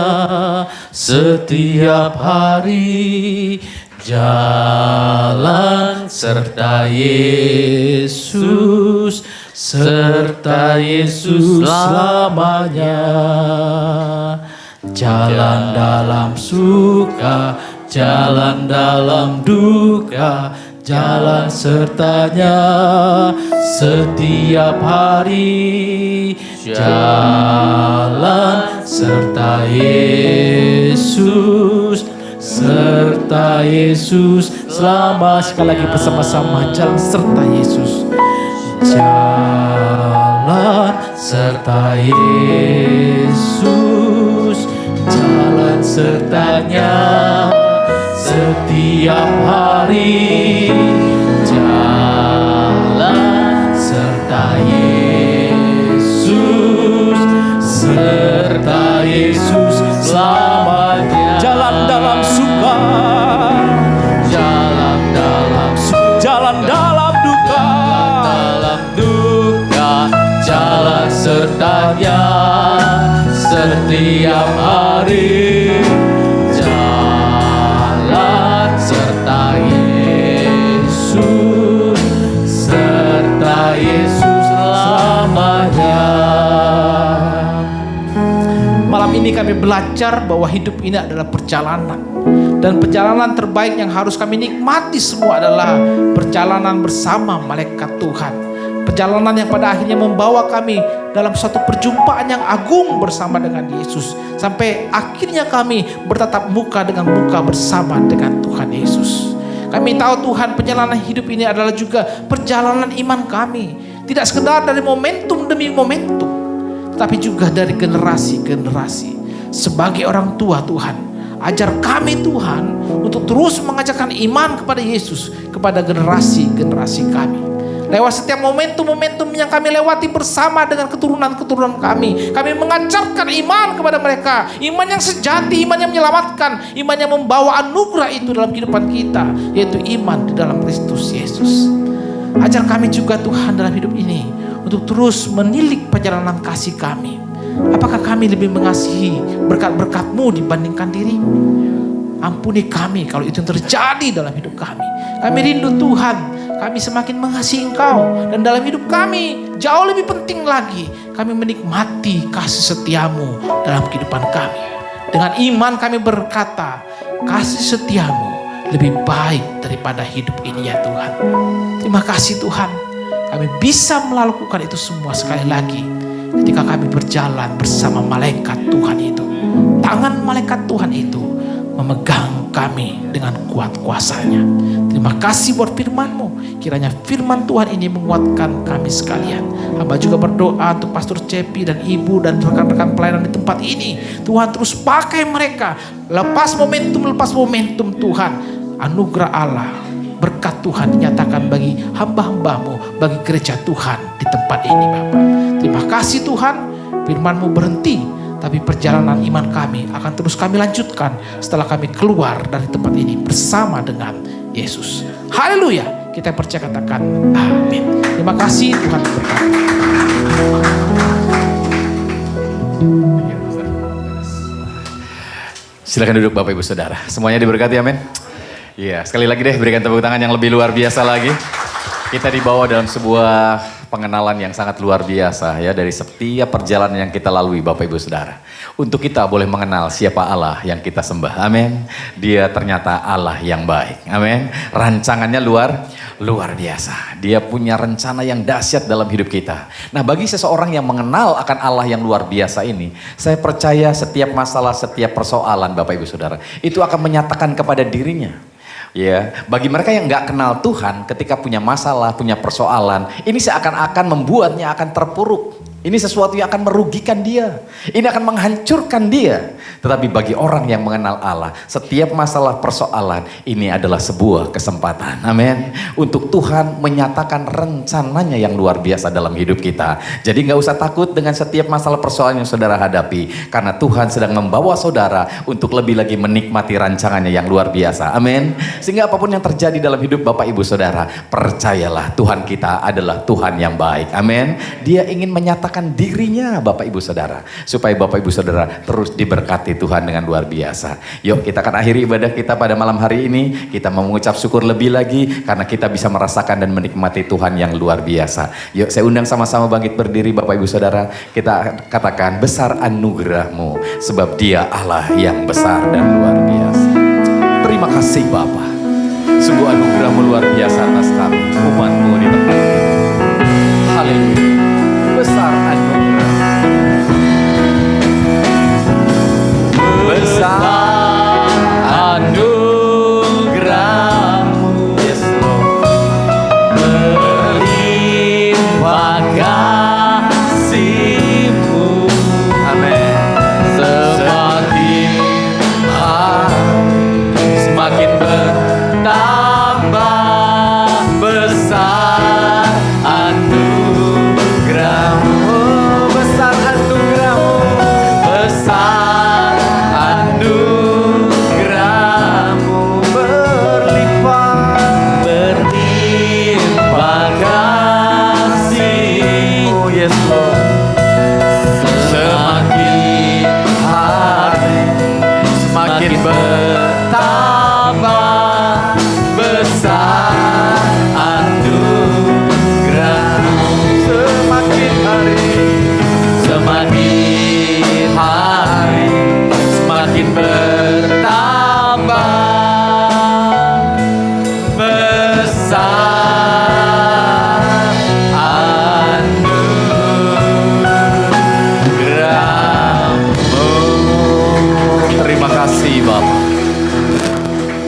setiap hari. Jalan serta Yesus, serta Yesus selamanya. Jalan dalam suka, jalan dalam duka, jalan sertanya setiap hari. Jalan serta Yesus, serta Yesus. Selama sekali lagi bersama-sama, jalan serta Yesus. Jalan serta Yesus, jalan sertanya setiap hari. Jalan serta Yesus, serta Yesus selamanya. Jalan dalam suka, jalan dalam suka, jalan dalam duka, dalam duka, jalan sertanya setiap hari. Jalan serta Yesus, serta Yesus selamanya. Malam ini kami belajar bahwa hidup ini adalah perjalanan. Dan perjalanan terbaik yang harus kami nikmati semua adalah perjalanan bersama malaikat Tuhan. Perjalanan yang pada akhirnya membawa kami dalam suatu perjumpaan yang agung bersama dengan Yesus. Sampai akhirnya kami bertatap muka dengan muka bersama dengan Tuhan Yesus. Kami tahu Tuhan, perjalanan hidup ini adalah juga perjalanan iman kami. Tidak sekedar dari momentum demi momentum, tapi juga dari generasi-generasi. Sebagai orang tua Tuhan, ajar kami Tuhan untuk terus mengajarkan iman kepada Yesus kepada generasi-generasi kami. Lewat setiap momentum-momentum yang kami lewati bersama dengan keturunan-keturunan kami, kami mengajarkan iman kepada mereka. Iman yang sejati, iman yang menyelamatkan, iman yang membawa anugerah itu dalam kehidupan kita, yaitu iman di dalam Kristus Yesus. Ajar kami juga Tuhan dalam hidup ini untuk terus menilik perjalanan kasih kami. Apakah kami lebih mengasihi berkat-berkat-Mu dibandingkan diri-Mu? Ampuni kami kalau itu yang terjadi dalam hidup kami. Kami rindu Tuhan, kami semakin mengasihi Engkau. Dan dalam hidup kami, jauh lebih penting lagi, kami menikmati kasih setia-Mu dalam kehidupan kami. Dengan iman kami berkata, kasih setia-Mu lebih baik daripada hidup ini ya Tuhan. Terima kasih Tuhan, kami bisa melakukan itu semua sekali lagi ketika kami berjalan bersama malaikat Tuhan itu. Tangan malaikat Tuhan itu memegang kami dengan kuat kuasanya. Terima kasih buat firman-Mu. Kiranya firman Tuhan ini menguatkan kami sekalian. Hamba juga berdoa untuk Pastor Cepi dan Ibu dan rekan-rekan pelayanan di tempat ini. Tuhan terus pakai mereka. Lepas momentum Tuhan. Anugerah Allah, berkat Tuhan dinyatakan bagi hamba-hamba-Mu, bagi gereja Tuhan di tempat ini Bapak. Terima kasih Tuhan, firman-Mu berhenti, tapi perjalanan iman kami akan terus kami lanjutkan setelah kami keluar dari tempat ini bersama dengan Yesus. Haleluya, kita percaya katakan amin. Terima kasih, Tuhan berkati. Silakan duduk Bapak Ibu Saudara. Semuanya diberkati, amin. Iya, sekali lagi deh berikan tepuk tangan yang lebih luar biasa lagi. Kita dibawa dalam sebuah pengenalan yang sangat luar biasa ya, dari setiap perjalanan yang kita lalui Bapak Ibu Saudara. Untuk kita boleh mengenal siapa Allah yang kita sembah. Amin. Dia ternyata Allah yang baik. Amin. Rancangannya luar biasa. Dia punya rencana yang dahsyat dalam hidup kita. Nah, bagi seseorang yang mengenal akan Allah yang luar biasa ini, saya percaya setiap masalah, setiap persoalan Bapak Ibu Saudara, itu akan menyatakan kepada dirinya. Ya, bagi mereka yang nggak kenal Tuhan, ketika punya masalah, punya persoalan, ini seakan-akan membuatnya akan terpuruk. Ini sesuatu yang akan merugikan dia. Ini akan menghancurkan dia. Tetapi bagi orang yang mengenal Allah, setiap masalah persoalan ini adalah sebuah kesempatan. Amin. Untuk Tuhan menyatakan rencananya yang luar biasa dalam hidup kita. Jadi nggak usah takut dengan setiap masalah persoalan yang saudara hadapi. Karena Tuhan sedang membawa saudara untuk lebih lagi menikmati rancangannya yang luar biasa. Amin. Sehingga apapun yang terjadi dalam hidup Bapak Ibu Saudara, percayalah Tuhan kita adalah Tuhan yang baik. Amin. Dia ingin menyatakan dirinya Bapak Ibu Saudara, supaya Bapak Ibu Saudara terus diberkati Tuhan dengan luar biasa. Yuk kita akan akhiri ibadah kita pada malam hari ini. Kita mau mengucap syukur lebih lagi karena kita bisa merasakan dan menikmati Tuhan yang luar biasa. Yuk saya undang sama-sama bangkit berdiri Bapak Ibu Saudara. Kita katakan besar anugerah-Mu, sebab Dia Allah yang besar dan luar biasa. Terima kasih Bapa, sungguh anugerah-Mu luar biasa atas kami, umat-Mu di tempat ini. Haleluya. Besar anugerah, besar anugerah.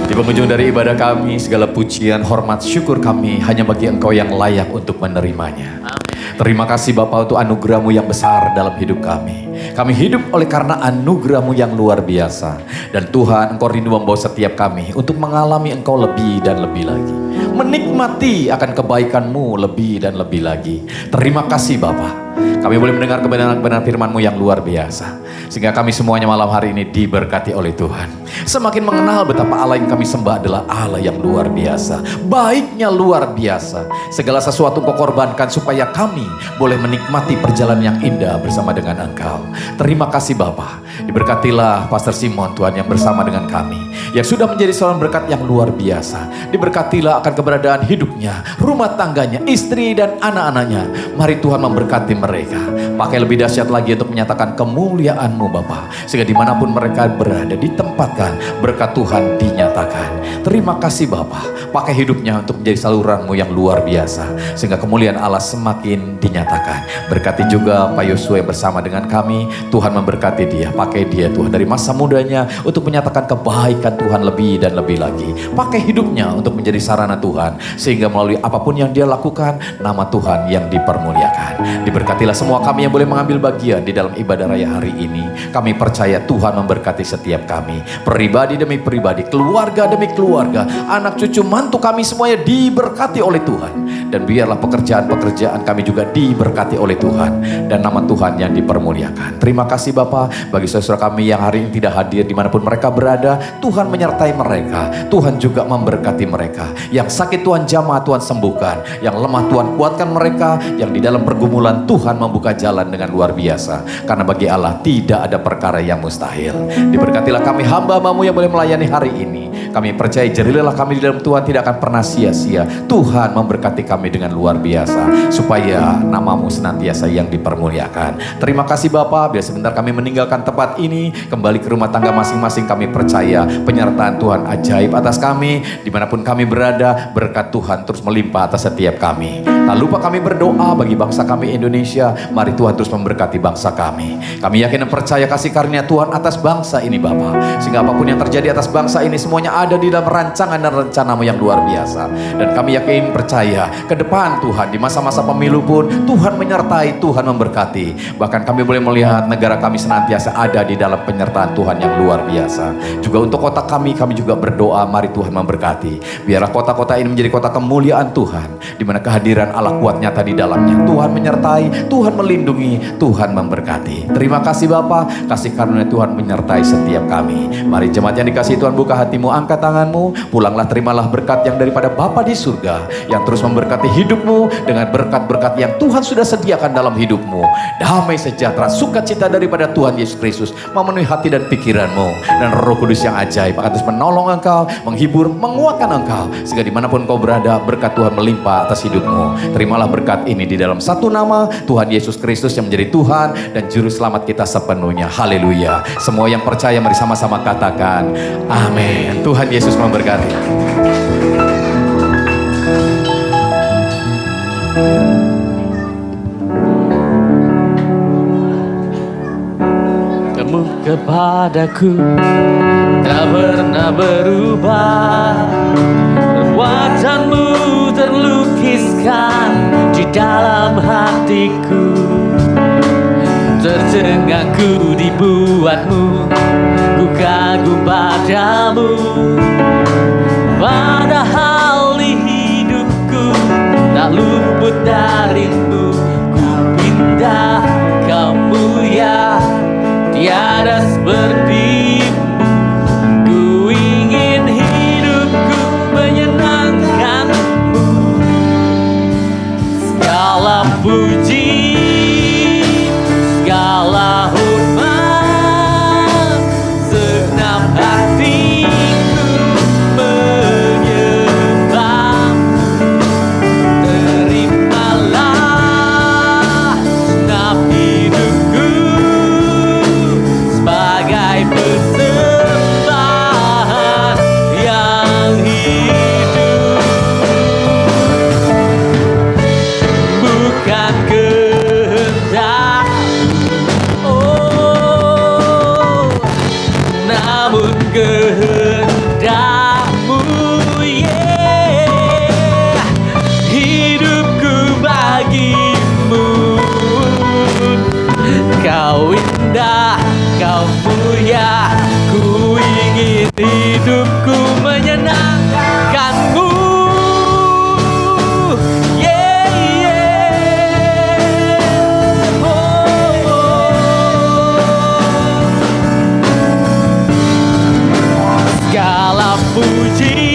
Di penghujung dari ibadah kami, segala pujian, hormat, syukur kami hanya bagi Engkau yang layak untuk menerimanya. Terima kasih Bapa untuk anugerah-Mu yang besar dalam hidup kami. Kami hidup oleh karena anugerah-Mu yang luar biasa. Dan Tuhan, Engkau rindu membawa setiap kami untuk mengalami Engkau lebih dan lebih lagi. Menikmati akan kebaikan-Mu lebih dan lebih lagi. Terima kasih Bapa. Kami boleh mendengar kebenaran-kebenaran firman-Mu yang luar biasa. Sehingga kami semuanya malam hari ini diberkati oleh Tuhan. Semakin mengenal betapa Allah yang kami sembah adalah Allah yang luar biasa. Baiknya luar biasa. Segala sesuatu Engkau korbankan supaya kami boleh menikmati perjalanan yang indah bersama dengan Engkau. Terima kasih Bapa. Diberkatilah Pastor Simon Tuhan yang bersama dengan kami. Yang sudah menjadi saluran berkat yang luar biasa. Diberkatilah akan keberadaan hidupnya, rumah tangganya, istri dan anak-anaknya. Mari Tuhan memberkati mereka. Pakai lebih dahsyat lagi untuk menyatakan kemuliaan-Mu Bapa. Sehingga dimanapun mereka berada ditempatkan, berkat Tuhan dinyatakan. Terima kasih Bapa. Pakai hidupnya untuk menjadi saluran-Mu yang luar biasa. Sehingga kemuliaan Allah semakin dinyatakan. Berkati juga Pak Yosua yang bersama dengan kami. Tuhan memberkati dia. Pakai dia Tuhan dari masa mudanya untuk menyatakan kebaikan Tuhan lebih dan lebih lagi. Pakai hidupnya untuk menjadi sarana Tuhan. Sehingga melalui apapun yang dia lakukan, nama Tuhan yang dipermuliakan. Diberkatilah semua kami yang boleh mengambil bagian di dalam ibadah raya hari ini. Kami percaya Tuhan memberkati setiap kami. Pribadi demi pribadi, keluarga demi keluarga, anak cucu mantu kami semuanya diberkati oleh Tuhan. Dan biarlah pekerjaan-pekerjaan kami juga diberkati oleh Tuhan. Dan nama Tuhan yang dipermuliakan. Terima kasih Bapa bagi saudara kami yang hari ini tidak hadir dimanapun mereka berada. Tuhan menyertai mereka. Tuhan juga memberkati mereka. Yang sakit Tuhan jamah, Tuhan sembuhkan. Yang lemah Tuhan kuatkan mereka. Yang di dalam pergumulan Tuhan membuka jalan dengan luar biasa. Karena bagi Allah tidak ada perkara yang mustahil. Diberkatilah kami hamba-Mu yang boleh melayani hari ini. Kami percaya jerilah kami di dalam Tuhan tidak akan pernah sia-sia. Tuhan memberkati kami dengan luar biasa. Supaya nama-Mu senantiasa yang dipermuliakan. Terima kasih Bapa. Biar sebentar kami meninggalkan tempat ini. Kembali ke rumah tangga masing-masing. Kami percaya penyertaan Tuhan ajaib atas kami. Dimanapun kami berada, berkat Tuhan terus melimpah atas setiap kami. Tak lupa kami berdoa bagi bangsa kami Indonesia. Mari Tuhan terus memberkati bangsa kami. Kami yakin dan percaya kasih karunia Tuhan atas bangsa ini Bapa. Sehingga apapun yang terjadi atas bangsa ini semuanya ada di dalam rancangan dan rencana-Mu yang luar biasa. Dan kami yakin percaya ke depan Tuhan di masa-masa pemilu pun Tuhan menyertai, Tuhan memberkati. Bahkan kami boleh melihat negara kami senantiasa ada di dalam penyertaan Tuhan yang luar biasa. Juga untuk kota kami juga berdoa mari Tuhan memberkati. Biarlah kota-kota ini menjadi kota kemuliaan Tuhan. Di mana kehadiran Allah kuat nyata di dalamnya. Tuhan menyertai, Tuhan melindungi, Tuhan memberkati. Terima kasih Bapa, kasih karunia Tuhan menyertai setiap kami. Mari jemaat yang dikasihi Tuhan, buka hatimu, angkat tanganmu, pulanglah terimalah berkat yang daripada Bapa di surga yang terus memberkati hidupmu dengan berkat-berkat yang Tuhan sudah sediakan dalam hidupmu. Damai sejahtera, sukacita daripada Tuhan Yesus Kristus memenuhi hati dan pikiranmu, dan Roh Kudus yang ajaib akan terus menolong engkau, menghibur, menguatkan engkau, sehingga dimanapun kau berada berkat Tuhan melimpah atas hidupmu. Terimalah berkat ini di dalam satu nama Tuhan Yesus Kristus yang menjadi Tuhan dan Juru Selamat kita sepenuhnya. Haleluya. Semua yang percaya mari sama-sama katakan amin. Tuhan Yesus memberkati. Kamu kepadaku tak pernah berubah. Wajah-Mu terlukiskan di dalam hatiku. Tercengangku dibuat-Mu, ku kagum padamu. Padahal di hidupku tak luput dari-Mu. Ku pindah Kamu ya, tiada seperti-Mu. Ku ingin hidupku menyenangkan-Mu. Segala puji, segala hormat, segenap hatiku menyembah-Mu. Terimalah segenap hidupku sebagai hidupku menyenangkanmu. Yeah, yeah. Oh, oh. Segala puji